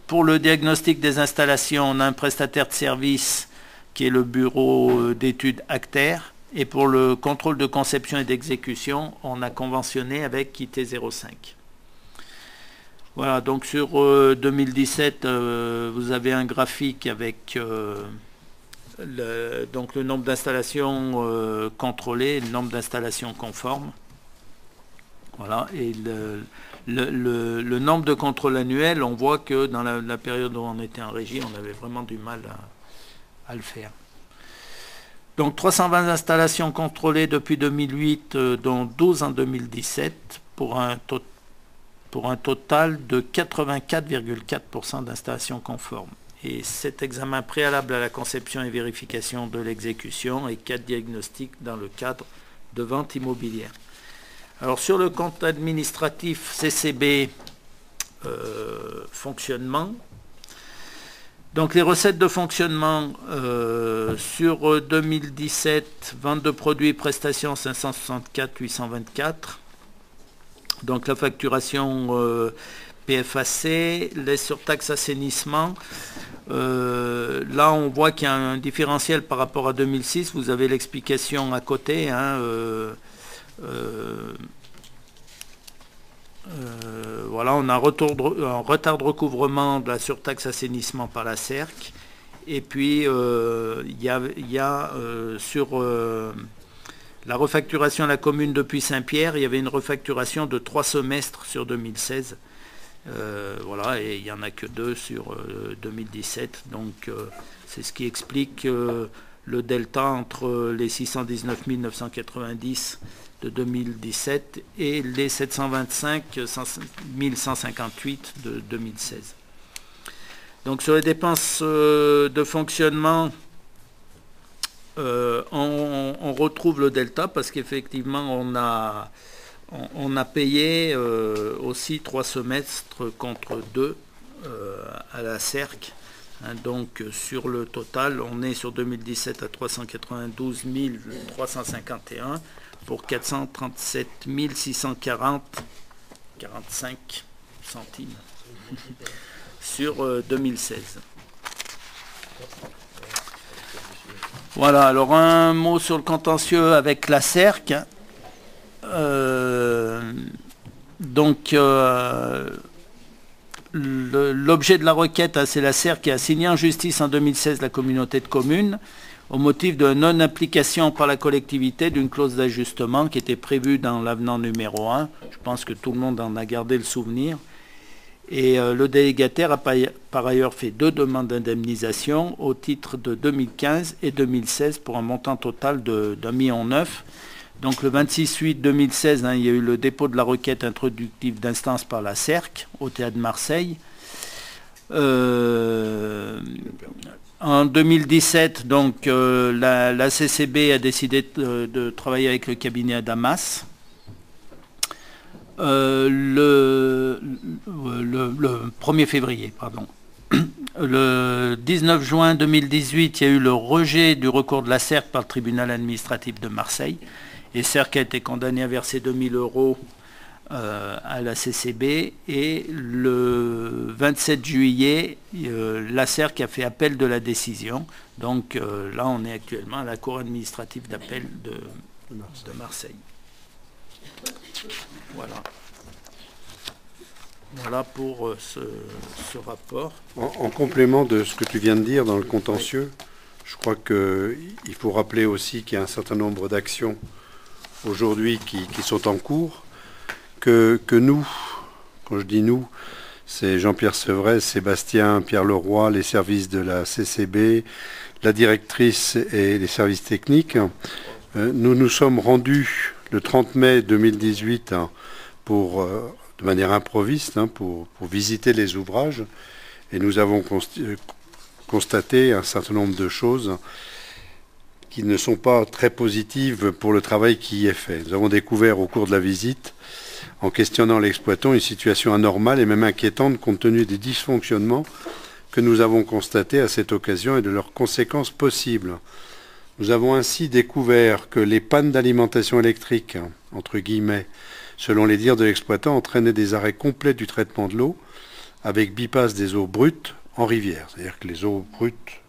pour le diagnostic des installations, on a un prestataire de service qui est le bureau d'études Acter. Et pour le contrôle de conception et d'exécution, on a conventionné avec IT05. Voilà, donc sur 2017, vous avez un graphique avec donc le nombre d'installations contrôlées, le nombre d'installations conformes. Voilà, et le nombre de contrôles annuels, on voit que dans la période où on était en régie, on avait vraiment du mal à le faire. Donc 320 installations contrôlées depuis 2008, dont 12 en 2017, pour un total de 84,4% d'installations conformes. Et 7 examens préalables à la conception et vérification de l'exécution et 4 diagnostics dans le cadre de vente immobilière. Alors sur le compte administratif CCB fonctionnement, donc les recettes de fonctionnement sur 2017, vente de produits et prestations 564 824. Donc la facturation PFAC, les surtaxes assainissement. Là on voit qu'il y a un différentiel par rapport à 2006. Vous avez l'explication à côté. Voilà, on a un retard de recouvrement de la surtaxe assainissement par la CERC. Et puis il y a sur La refacturation à la commune depuis Saint-Pierre, il y avait une refacturation de 3 semestres sur 2016. Voilà, et il n'y en a que 2 sur 2017. Donc c'est ce qui explique le delta entre les 619 990 de 2017 et les 725 158 de 2016. Donc sur les dépenses de fonctionnement, on retrouve le delta parce qu'effectivement on a payé aussi 3 semestres contre 2 à la CERC. Hein, donc sur le total, on est sur 2017 à 392 351 pour 437 640 45 centimes sur 2016. Voilà, alors un mot sur le contentieux avec la CERC. L'objet de la requête, c'est la CERC qui a signé en justice en 2016 la communauté de communes au motif de non-application par la collectivité d'une clause d'ajustement qui était prévue dans l'avenant numéro 1. Je pense que tout le monde en a gardé le souvenir. Et le délégataire a par ailleurs fait 2 demandes d'indemnisation au titre de 2015 et 2016 pour un montant total de 1,9 million. Donc le 26/8/2016, il y a eu le dépôt de la requête introductive d'instance par la CERC au théâtre de Marseille. En 2017, donc, la CCB a décidé de travailler avec le cabinet Adamas. Le 1er février, pardon. Le 19 juin 2018, il y a eu le rejet du recours de la CERC par le tribunal administratif de Marseille. Et CERC a été condamné à verser 2 000 € à la CCB. Et le 27 juillet, la CERC a fait appel de la décision. Donc là, on est actuellement à la cour administrative d'appel de Marseille. Voilà. Voilà pour ce rapport. En complément de ce que tu viens de dire dans le contentieux, je crois qu'il faut rappeler aussi qu'il y a un certain nombre d'actions aujourd'hui qui sont en cours, que nous, quand je dis nous, c'est Jean-Pierre Sevray, Sébastien, Pierre Leroy, les services de la CCB, la directrice et les services techniques. Nous nous sommes rendus le 30 mai 2018 de manière improviste pour visiter les ouvrages et nous avons constaté un certain nombre de choses qui ne sont pas très positives pour le travail qui y est fait. Nous avons découvert au cours de la visite, en questionnant l'exploitant, une situation anormale et même inquiétante compte tenu des dysfonctionnements que nous avons constatés à cette occasion et de leurs conséquences possibles. Nous avons ainsi découvert que les pannes d'alimentation électrique, entre guillemets, selon les dires de l'exploitant, entraînaient des arrêts complets du traitement de l'eau avec bypass des eaux brutes en rivière. C'est-à-dire que les eaux brutes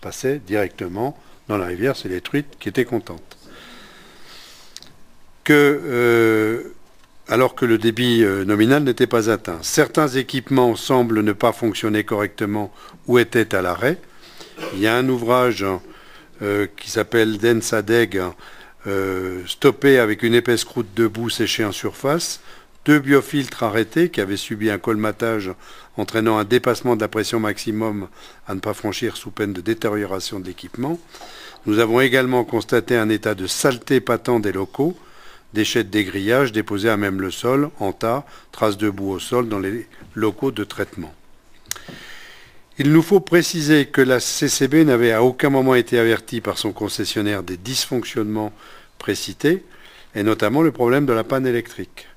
passaient directement dans la rivière, c'est les truites qui étaient contentes. Alors que le débit nominal n'était pas atteint. Certains équipements semblent ne pas fonctionner correctement ou étaient à l'arrêt. Il y a un ouvrage qui s'appelle Densadeg, stoppé avec une épaisse croûte de boue séchée en surface, 2 biofiltres arrêtés qui avaient subi un colmatage entraînant un dépassement de la pression maximum à ne pas franchir sous peine de détérioration de l'équipement. Nous avons également constaté un état de saleté patent des locaux, déchets de dégrillage déposés à même le sol, en tas, traces de boue au sol dans les locaux de traitement. Il nous faut préciser que la CCB n'avait à aucun moment été avertie par son concessionnaire des dysfonctionnements précités, et notamment le problème de la panne électrique.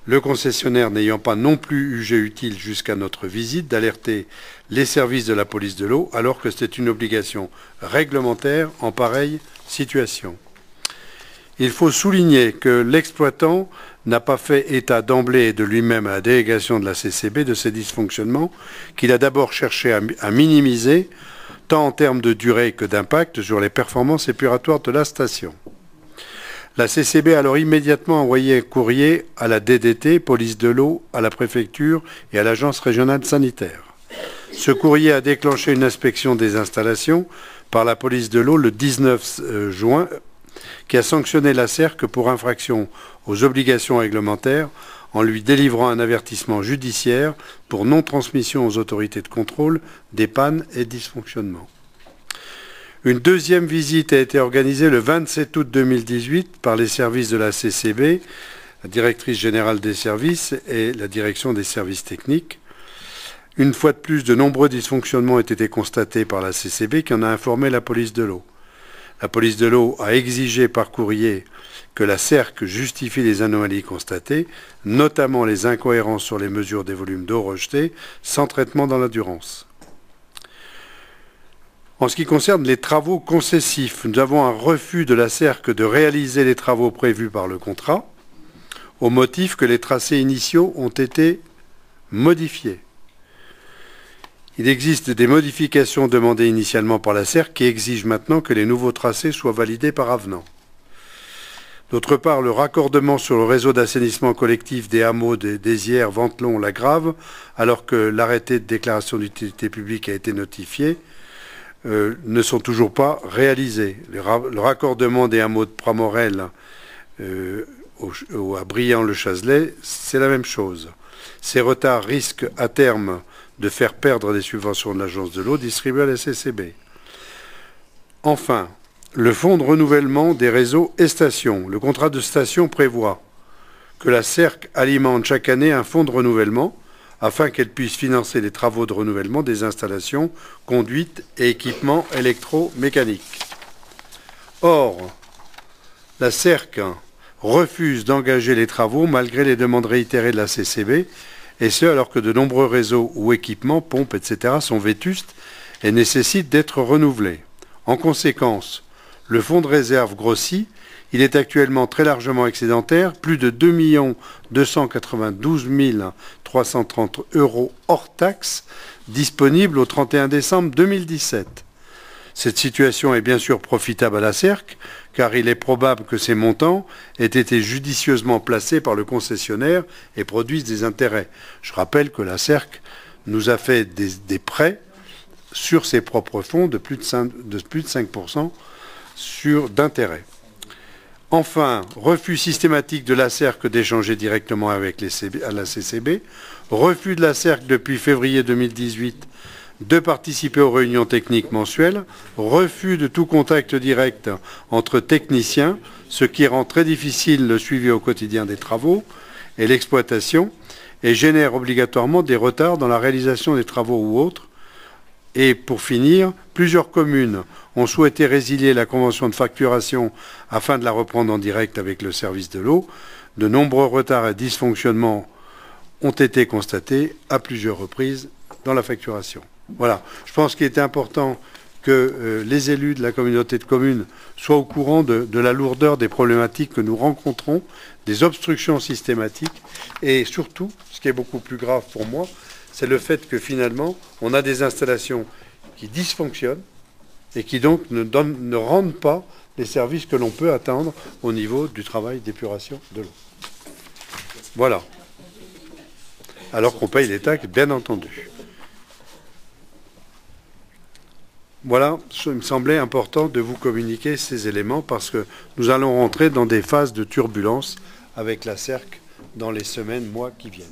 Le concessionnaire n'ayant pas non plus jugé utile jusqu'à notre visite d'alerter les services de la police de l'eau, alors que c'était une obligation réglementaire en pareille situation. Il faut souligner que l'exploitant n'a pas fait état d'emblée de lui-même à la délégation de la CCB de ces dysfonctionnements qu'il a d'abord cherché à minimiser, tant en termes de durée que d'impact sur les performances épuratoires de la station. La CCB a alors immédiatement envoyé un courrier à la DDT, police de l'eau, à la préfecture et à l'agence régionale sanitaire. Ce courrier a déclenché une inspection des installations par la police de l'eau le 19 juin qui a sanctionné la CERC pour infraction aux obligations réglementaires en lui délivrant un avertissement judiciaire pour non-transmission aux autorités de contrôle des pannes et dysfonctionnements. Une deuxième visite a été organisée le 27 août 2018 par les services de la CCB, la directrice générale des services et la direction des services techniques. Une fois de plus, de nombreux dysfonctionnements ont été constatés par la CCB qui en a informé la police de l'eau. La police de l'eau a exigé par courrier que la CERC justifie les anomalies constatées, notamment les incohérences sur les mesures des volumes d'eau rejetés, sans traitement dans la Durance. En ce qui concerne les travaux concessifs, nous avons un refus de la CERC de réaliser les travaux prévus par le contrat, au motif que les tracés initiaux ont été modifiés. Il existe des modifications demandées initialement par la CERC qui exigent maintenant que les nouveaux tracés soient validés par avenant. D'autre part, le raccordement sur le réseau d'assainissement collectif des hameaux de Désières, Ventelon, La Grave, alors que l'arrêté de déclaration d'utilité publique a été notifié, ne sont toujours pas réalisés. Le raccordement des hameaux de Pramorel à Briand-le-Chazelet, c'est la même chose. Ces retards risquent à terme de faire perdre des subventions de l'agence de l'eau distribuées à la CCB. Enfin, le fonds de renouvellement des réseaux et stations. Le contrat de station prévoit que la CERC alimente chaque année un fonds de renouvellement afin qu'elle puisse financer les travaux de renouvellement des installations, conduites et équipements électromécaniques. Or, la CERC refuse d'engager les travaux malgré les demandes réitérées de la CCB, et ce alors que de nombreux réseaux ou équipements, pompes, etc. sont vétustes et nécessitent d'être renouvelés. En conséquence, le fonds de réserve grossit. Il est actuellement très largement excédentaire, plus de 2 292 330 € hors taxes disponibles au 31 décembre 2017. Cette situation est bien sûr profitable à la CERC, car il est probable que ces montants aient été judicieusement placés par le concessionnaire et produisent des intérêts. Je rappelle que la CERC nous a fait des prêts sur ses propres fonds de plus de 5% d'intérêt. Enfin, refus systématique de la CERC d'échanger directement avec la CCB, refus de la CERC depuis février 2018 de participer aux réunions techniques mensuelles, refus de tout contact direct entre techniciens, ce qui rend très difficile le suivi au quotidien des travaux et l'exploitation, et génère obligatoirement des retards dans la réalisation des travaux ou autres. Et pour finir, plusieurs communes ont souhaité résilier la convention de facturation afin de la reprendre en direct avec le service de l'eau. De nombreux retards et dysfonctionnements ont été constatés à plusieurs reprises dans la facturation. Voilà, je pense qu'il était important que les élus de la communauté de communes soient au courant de la lourdeur des problématiques que nous rencontrons, des obstructions systématiques, et surtout, ce qui est beaucoup plus grave pour moi, c'est le fait que finalement, on a des installations qui dysfonctionnent et qui donc ne rendent pas les services que l'on peut attendre au niveau du travail d'épuration de l'eau. Voilà. Alors qu'on paye les taxes, bien entendu. Voilà, il me semblait important de vous communiquer ces éléments parce que nous allons rentrer dans des phases de turbulence avec la CERC dans les semaines, mois qui viennent.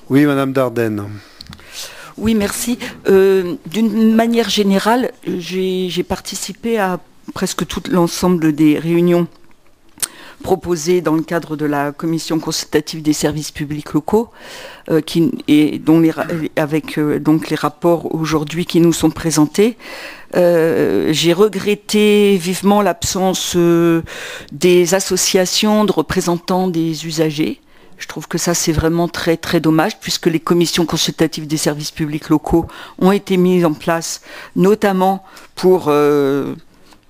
Oui, Madame Dardenne. Oui, merci. D'une manière générale, j'ai participé à presque tout l'ensemble des réunions proposées dans le cadre de la commission consultative des services publics locaux, avec donc les rapports aujourd'hui qui nous sont présentés. J'ai regretté vivement l'absence des associations de représentants des usagers. Je trouve que ça, c'est vraiment très, très dommage, puisque les commissions consultatives des services publics locaux ont été mises en place, notamment pour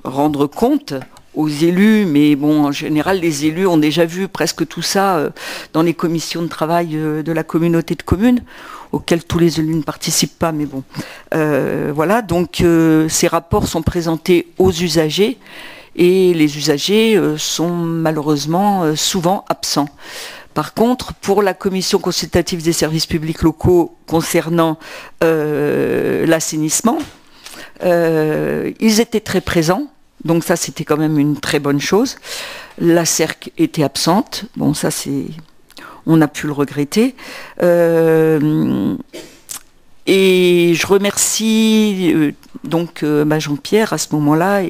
rendre compte aux élus, mais bon, en général, les élus ont déjà vu presque tout ça dans les commissions de travail de la communauté de communes, auxquelles tous les élus ne participent pas, mais bon. Voilà, donc ces rapports sont présentés aux usagers, et les usagers sont malheureusement souvent absents. Par contre, pour la commission consultative des services publics locaux concernant l'assainissement, ils étaient très présents, donc ça c'était quand même une très bonne chose. La CERC était absente, bon ça on a pu le regretter. Et je remercie Jean-Pierre à ce moment-là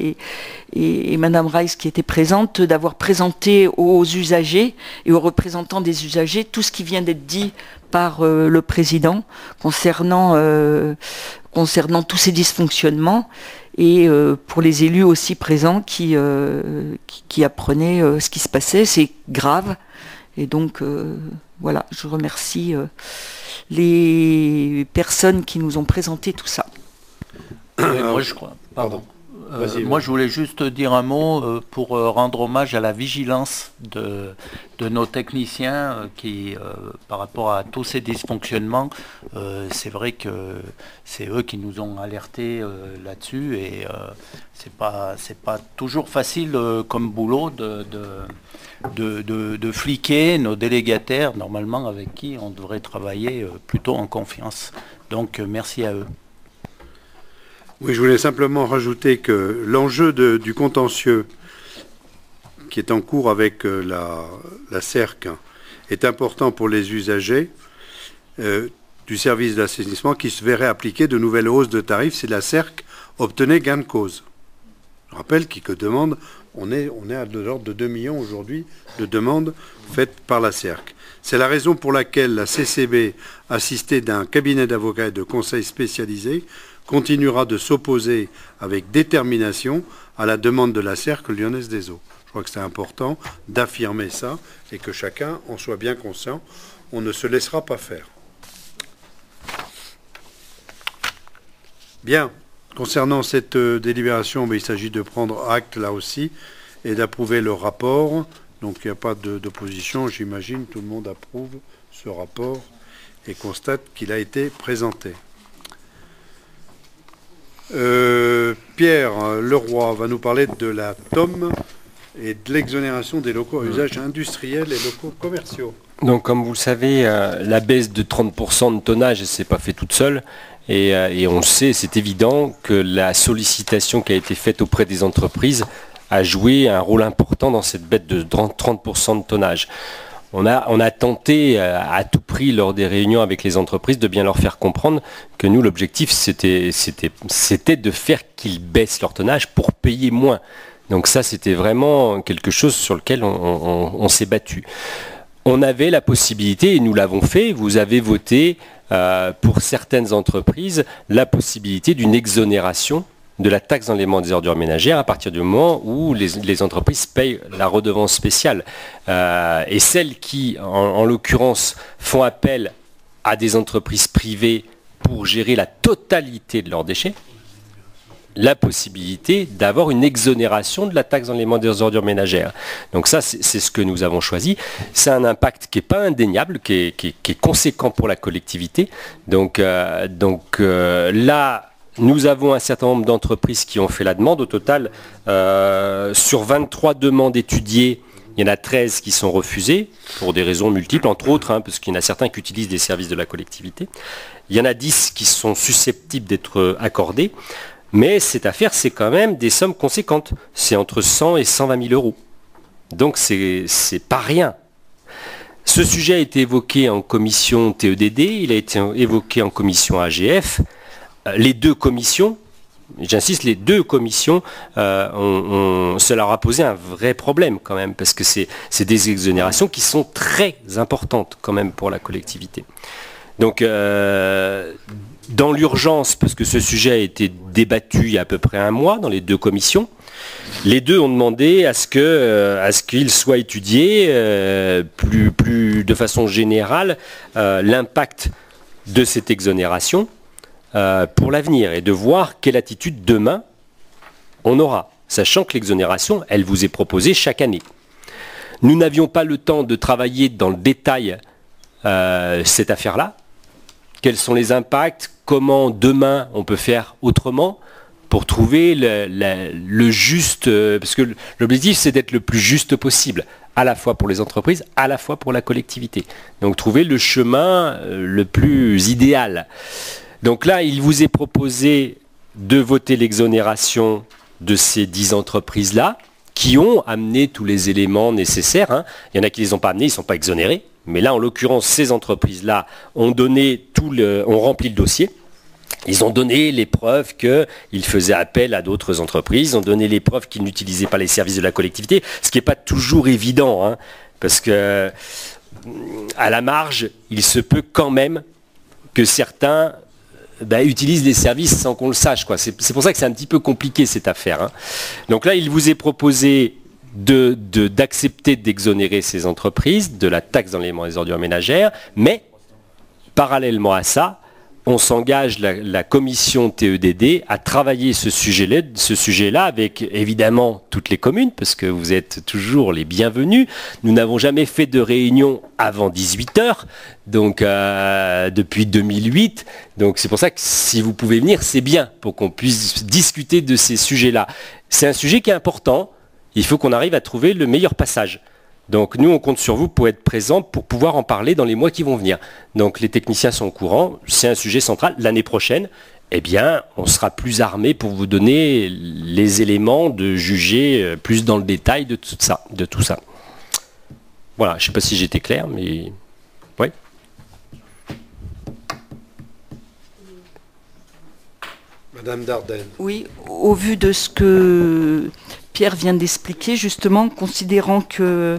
et Madame Rice qui était présente d'avoir présenté aux usagers et aux représentants des usagers tout ce qui vient d'être dit par le président concernant tous ces dysfonctionnements et pour les élus aussi présents qui apprenaient ce qui se passait. C'est grave et donc voilà, je remercie les personnes qui nous ont présenté tout ça. Moi, je crois. Pardon. Moi, je voulais juste dire un mot pour rendre hommage à la vigilance de nos techniciens qui, par rapport à tous ces dysfonctionnements, c'est vrai que c'est eux qui nous ont alertés là-dessus et c'est pas toujours facile comme boulot de fliquer nos délégataires, normalement avec qui on devrait travailler plutôt en confiance. Donc, merci à eux. Oui, je voulais simplement rajouter que l'enjeu du contentieux qui est en cours avec la CERC est important pour les usagers du service d'assainissement qui se verraient appliquer de nouvelles hausses de tarifs si la CERC obtenait gain de cause. Je rappelle que demande, on est à de l'ordre de 2 millions aujourd'hui de demandes faites par la CERC. C'est la raison pour laquelle la CCB, assistée d'un cabinet d'avocats et de conseils spécialisés, continuera de s'opposer avec détermination à la demande de la CERC lyonnaise des eaux. Je crois que c'est important d'affirmer ça et que chacun en soit bien conscient. On ne se laissera pas faire. Bien. Concernant cette délibération, il s'agit de prendre acte là aussi et d'approuver le rapport. Donc il n'y a pas d'opposition, j'imagine. Tout le monde approuve ce rapport et constate qu'il a été présenté. Pierre Leroy va nous parler de la TOM et de l'exonération des locaux à usage industriel et locaux commerciaux. Donc comme vous le savez, la baisse de 30% de tonnage, elle s'est pas fait toute seule. Et on le sait, c'est évident que la sollicitation qui a été faite auprès des entreprises a joué un rôle important dans cette baisse de 30% de tonnage. On a tenté à tout prix lors des réunions avec les entreprises de bien leur faire comprendre que nous, l'objectif, c'était de faire qu'ils baissent leur tonnage pour payer moins. Donc ça, c'était vraiment quelque chose sur lequel on s'est battu. On avait la possibilité, et nous l'avons fait, vous avez voté pour certaines entreprises la possibilité d'une exonération de la taxe d'enlèvement des ordures ménagères à partir du moment où les entreprises payent la redevance spéciale. Et celles qui, en l'occurrence, font appel à des entreprises privées pour gérer la totalité de leurs déchets, la possibilité d'avoir une exonération de la taxe d'enlèvement des ordures ménagères. Donc ça, c'est ce que nous avons choisi. C'est un impact qui n'est pas indéniable, qui est conséquent pour la collectivité. Donc là, nous avons un certain nombre d'entreprises qui ont fait la demande. Au total, sur 23 demandes étudiées, il y en a 13 qui sont refusées, pour des raisons multiples, entre autres, parce qu'il y en a certains qui utilisent des services de la collectivité. Il y en a 10 qui sont susceptibles d'être accordés. Mais cette affaire, c'est quand même des sommes conséquentes. C'est entre 100 et 120 000 euros. Donc c'est pas rien. Ce sujet a été évoqué en commission TEDD, il a été évoqué en commission AGF. Les deux commissions, j'insiste, les deux commissions, cela leur a posé un vrai problème quand même, parce que c'est des exonérations qui sont très importantes quand même pour la collectivité. Donc, dans l'urgence, parce que ce sujet a été débattu il y a à peu près un mois dans les deux commissions, les deux ont demandé à ce qu'il soit étudié plus de façon générale l'impact de cette exonération pour l'avenir et de voir quelle attitude demain on aura, sachant que l'exonération, elle vous est proposée chaque année. Nous n'avions pas le temps de travailler dans le détail cette affaire-là. Quels sont les impacts? Comment demain on peut faire autrement pour trouver le juste, parce que l'objectif c'est d'être le plus juste possible. à la fois pour les entreprises, à la fois pour la collectivité. Donc trouver le chemin le plus idéal. Donc là, il vous est proposé de voter l'exonération de ces 10 entreprises-là, qui ont amené tous les éléments nécessaires, hein. Il y en a qui ne les ont pas amenés, ils ne sont pas exonérés. Mais là, en l'occurrence, ces entreprises-là ont rempli le dossier. Ils ont donné les preuves qu'ils faisaient appel à d'autres entreprises, ils ont donné les preuves qu'ils n'utilisaient pas les services de la collectivité, ce qui n'est pas toujours évident, hein, parce que à la marge, il se peut quand même que certains utilisent les services sans qu'on le sache, quoi. C'est pour ça que c'est un petit peu compliqué cette affaire, hein. Donc là, il vous est proposé d'accepter d'exonérer ces entreprises de la taxe d'enlèvement des ordures ménagères, mais parallèlement à ça, on s'engage, la commission TEDD, à travailler ce sujet-là avec évidemment toutes les communes, parce que vous êtes toujours les bienvenus. Nous n'avons jamais fait de réunion avant 18h, donc depuis 2008. Donc c'est pour ça que si vous pouvez venir, c'est bien, pour qu'on puisse discuter de ces sujets-là. C'est un sujet qui est important. Il faut qu'on arrive à trouver le meilleur passage. Donc nous, on compte sur vous pour être présents, pour pouvoir en parler dans les mois qui vont venir. Donc les techniciens sont au courant, c'est un sujet central. L'année prochaine, eh bien, on sera plus armé pour vous donner les éléments de juger plus dans le détail de tout ça. Voilà, je ne sais pas si j'étais clair, mais oui. Madame Dardenne. Oui, au vu de ce que Pierre vient d'expliquer, justement, considérant que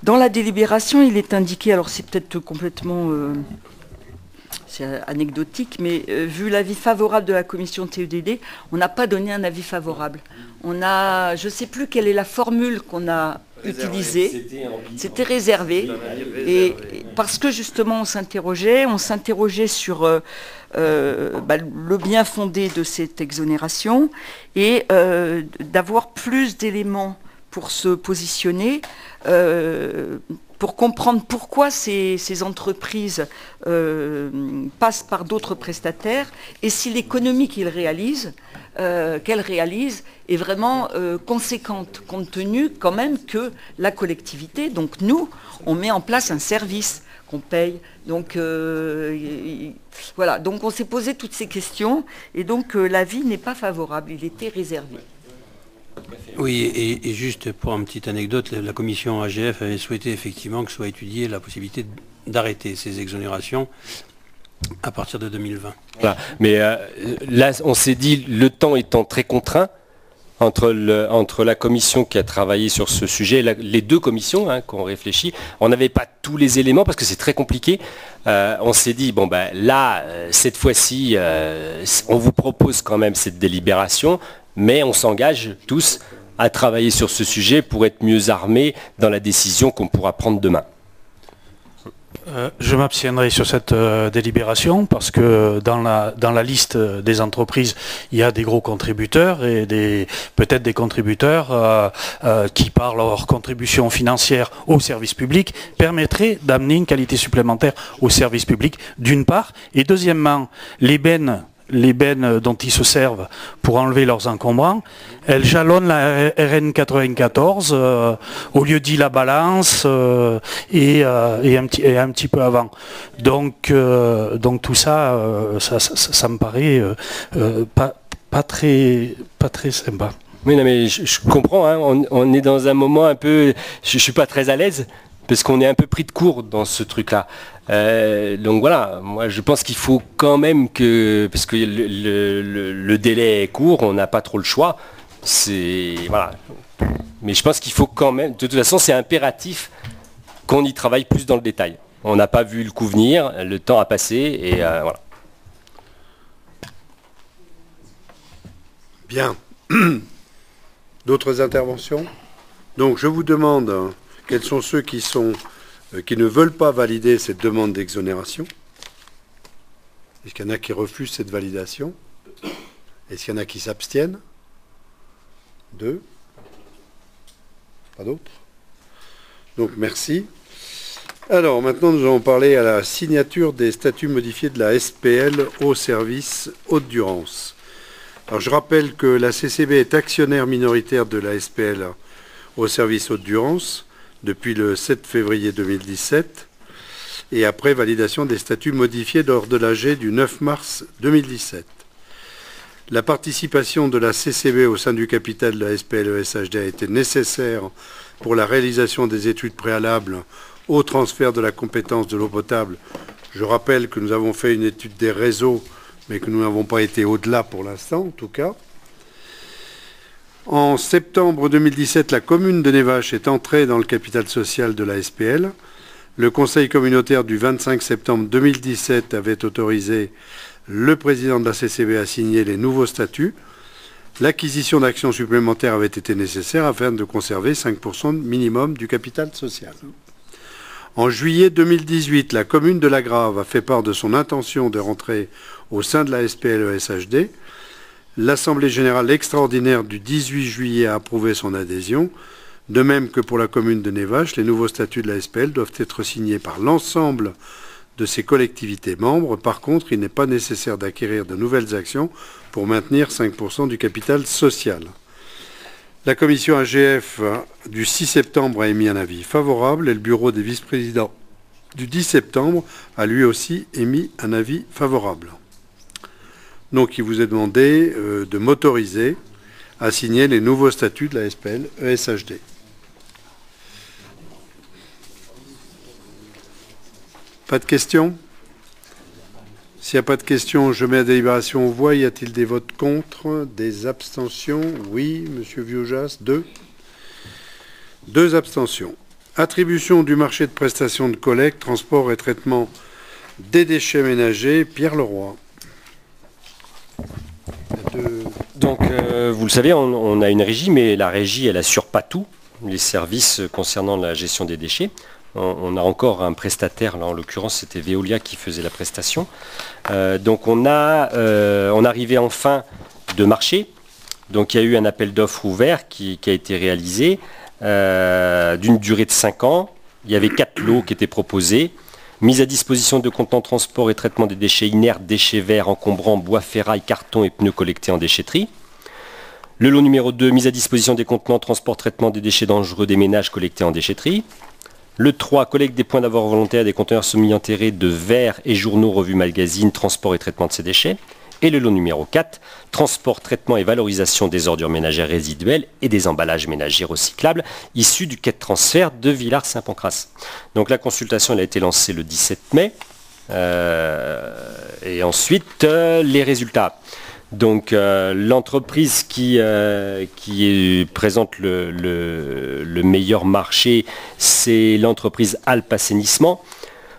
dans la délibération, il est indiqué, alors c'est peut-être complètement c'est anecdotique, mais vu l'avis favorable de la commission TEDD, on n'a pas donné un avis favorable. Je ne sais plus quelle est la formule qu'on a utilisée. C'était réservé. Et parce que justement, on s'interrogeait sur le bien fondé de cette exonération et d'avoir plus d'éléments pour se positionner, pour comprendre pourquoi ces entreprises passent par d'autres prestataires et si l'économie qu'elles réalisent est vraiment conséquente, compte tenu quand même que la collectivité, donc nous, on met en place un service qu'on paye. Donc voilà, donc on s'est posé toutes ces questions et donc l'avis n'est pas favorable, il était réservé. Oui, et juste pour une petite anecdote, la commission AGF avait souhaité effectivement que soit étudiée la possibilité d'arrêter ces exonérations à partir de 2020. Voilà. Mais là, on s'est dit, le temps étant très contraint, entre la commission qui a travaillé sur ce sujet, les deux commissions qui ont réfléchi, on n'avait pas tous les éléments parce que c'est très compliqué. On s'est dit, là, cette fois-ci, on vous propose quand même cette délibération, mais on s'engage tous à travailler sur ce sujet pour être mieux armés dans la décision qu'on pourra prendre demain. Je m'abstiendrai sur cette délibération parce que dans la liste des entreprises, il y a des gros contributeurs et peut-être des contributeurs qui, par leur contribution financière au service public, permettraient d'amener une qualité supplémentaire au service public, d'une part. Et deuxièmement, les bennes dont ils se servent pour enlever leurs encombrants, elles jalonnent la RN 94 au lieu dit la balance et un petit peu avant. Donc tout ça, ça me paraît pas très sympa. Oui, non, mais je comprends, hein, on est dans un moment un peu... Je ne suis pas très à l'aise, parce qu'on est un peu pris de court dans ce truc-là. Donc voilà, moi je pense qu'il faut quand même que, parce que le délai est court, on n'a pas trop le choix, voilà. Mais je pense qu'il faut quand même, de toute façon c'est impératif qu'on y travaille plus dans le détail. On n'a pas vu le coup venir, le temps a passé et voilà. Bien. D'autres interventions? Donc je vous demande quels sont ceux qui ne veulent pas valider cette demande d'exonération. Est-ce qu'il y en a qui refusent cette validation? Est-ce qu'il y en a qui s'abstiennent? 2. Pas d'autres? Donc merci. Alors maintenant nous allons parler à la signature des statuts modifiés de la SPL au service Hauts-de-Durance. Alors je rappelle que la CCB est actionnaire minoritaire de la SPL au service Hauts-de-Durance. depuis le 7 février 2017 et après validation des statuts modifiés lors de l'AG du 9 mars 2017. La participation de la CCB au sein du capital de la SPL-ESHD a été nécessaire pour la réalisation des études préalables au transfert de la compétence de l'eau potable. Je rappelle que nous avons fait une étude des réseaux, mais que nous n'avons pas été au-delà pour l'instant, en tout cas. En septembre 2017, la commune de Névache est entrée dans le capital social de la SPL. Le conseil communautaire du 25 septembre 2017 avait autorisé le président de la CCB à signer les nouveaux statuts. L'acquisition d'actions supplémentaires avait été nécessaire afin de conserver 5% minimum du capital social. En juillet 2018, la commune de La Grave a fait part de son intention de rentrer au sein de la SPL-ESHD. L'Assemblée générale extraordinaire du 18 juillet a approuvé son adhésion. De même que pour la commune de Névache, les nouveaux statuts de la SPL doivent être signés par l'ensemble de ses collectivités membres. Par contre, il n'est pas nécessaire d'acquérir de nouvelles actions pour maintenir 5% du capital social. La commission AGF du 6 septembre a émis un avis favorable et le bureau des vice-présidents du 10 septembre a lui aussi émis un avis favorable. Donc il vous est demandé de m'autoriser à signer les nouveaux statuts de la SPL-ESHD. Pas de questions? S'il n'y a pas de questions, je mets la délibération aux voix. Y a-t-il des votes contre? Des abstentions? Oui, monsieur Viaujas, 2. 2 abstentions. Attribution du marché de prestations de collecte, transport et traitement des déchets ménagers, Pierre Leroy. Donc, vous le savez, on a une régie, mais la régie, elle assure pas tout, les services concernant la gestion des déchets. On a encore un prestataire, là en l'occurrence c'était Veolia qui faisait la prestation. Donc on arrivait en fin de marché. Donc il y a eu un appel d'offres ouvert qui a été réalisé d'une durée de 5 ans. Il y avait 4 lots qui étaient proposés. Mise à disposition de contenants transport et traitement des déchets inertes, déchets verts, encombrants, bois, ferraille, carton et pneus collectés en déchetterie. Le lot numéro 2, mise à disposition des contenants transport, traitement des déchets dangereux des ménages collectés en déchetterie. Le 3, collecte des points d'avoir volontaire des conteneurs semi-enterrés de verres et journaux, revues, magazines, transport et traitement de ces déchets. Et le lot numéro 4, transport, traitement et valorisation des ordures ménagères résiduelles et des emballages ménagers recyclables issus du quai de transfert de Villars-Saint-Pancras. Donc la consultation elle a été lancée le 17 mai. Et ensuite, les résultats. Donc l'entreprise qui présente le meilleur marché, c'est l'entreprise Alpes Assainissement,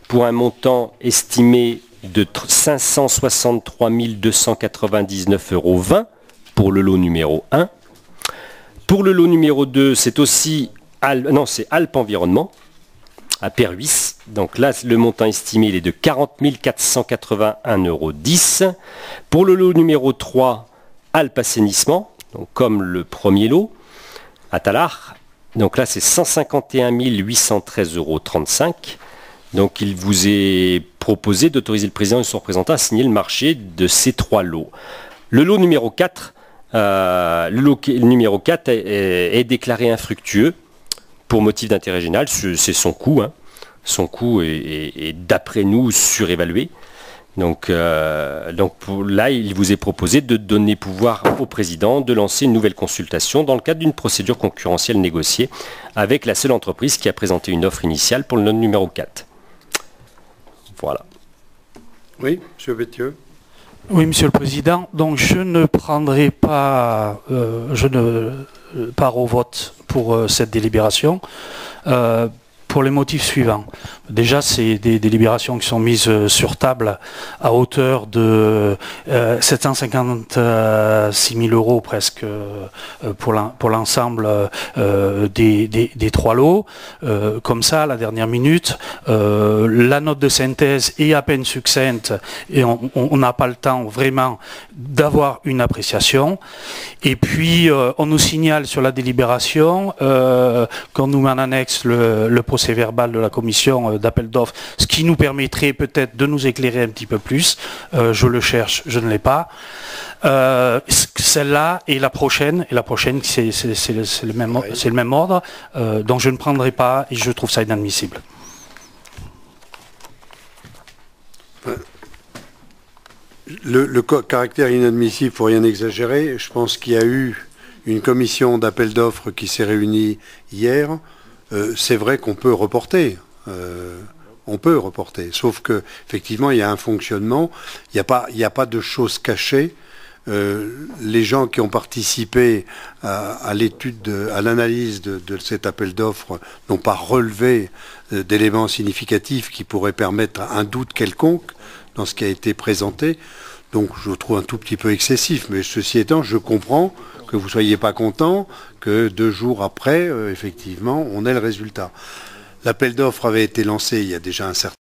pour un montant estimé de 563 299,20 € pour le lot numéro 1. Pour le lot numéro 2, c'est aussi c'est Alpes Environnement, à Perhuis. Donc là, le montant estimé il est de 40 481,10 €. Pour le lot numéro 3, Alpes Assainissement, donc comme le premier lot, à Tallard. Donc là, c'est 151 813,35 €. Donc il vous est proposé d'autoriser le président et son représentant à signer le marché de ces 3 lots. Le lot numéro 4, est déclaré infructueux pour motif d'intérêt général. C'est son coût. Son coût est d'après nous surévalué. Donc là, il vous est proposé de donner pouvoir au président de lancer une nouvelle consultation dans le cadre d'une procédure concurrentielle négociée avec la seule entreprise qui a présenté une offre initiale pour le lot numéro 4. Voilà. Oui, M. Bétieux. Oui, Monsieur le Président. Donc je ne prendrai pas, part au vote pour cette délibération. Pour les motifs suivants. Déjà, c'est des délibérations qui sont mises sur table à hauteur de 756 000 € presque pour l'ensemble des 3 lots. Comme ça, à la dernière minute, la note de synthèse est à peine succincte et on n'a pas le temps vraiment d'avoir une appréciation. Et puis, on nous signale sur la délibération qu'on nous met en annexe le processus procès-verbal de la commission d'appel d'offres, ce qui nous permettrait peut-être de nous éclairer un petit peu plus. Je le cherche, je ne l'ai pas. Celle-là et la prochaine c'est le même ordre, donc je ne prendrai pas et je trouve ça inadmissible. Le caractère inadmissible, il ne faut rien exagérer. Je pense qu'il y a eu une commission d'appel d'offres qui s'est réunie hier. C'est vrai qu'on peut reporter. On peut reporter. Sauf qu'effectivement, il y a un fonctionnement. Il n'y a pas de choses cachées. Les gens qui ont participé à l'étude, à l'analyse de cet appel d'offres n'ont pas relevé d'éléments significatifs qui pourraient permettre un doute quelconque dans ce qui a été présenté. Donc je trouve un tout petit peu excessif, mais ceci étant, je comprends que vous ne soyez pas content que 2 jours après, effectivement, on ait le résultat. L'appel d'offres avait été lancé il y a déjà un certain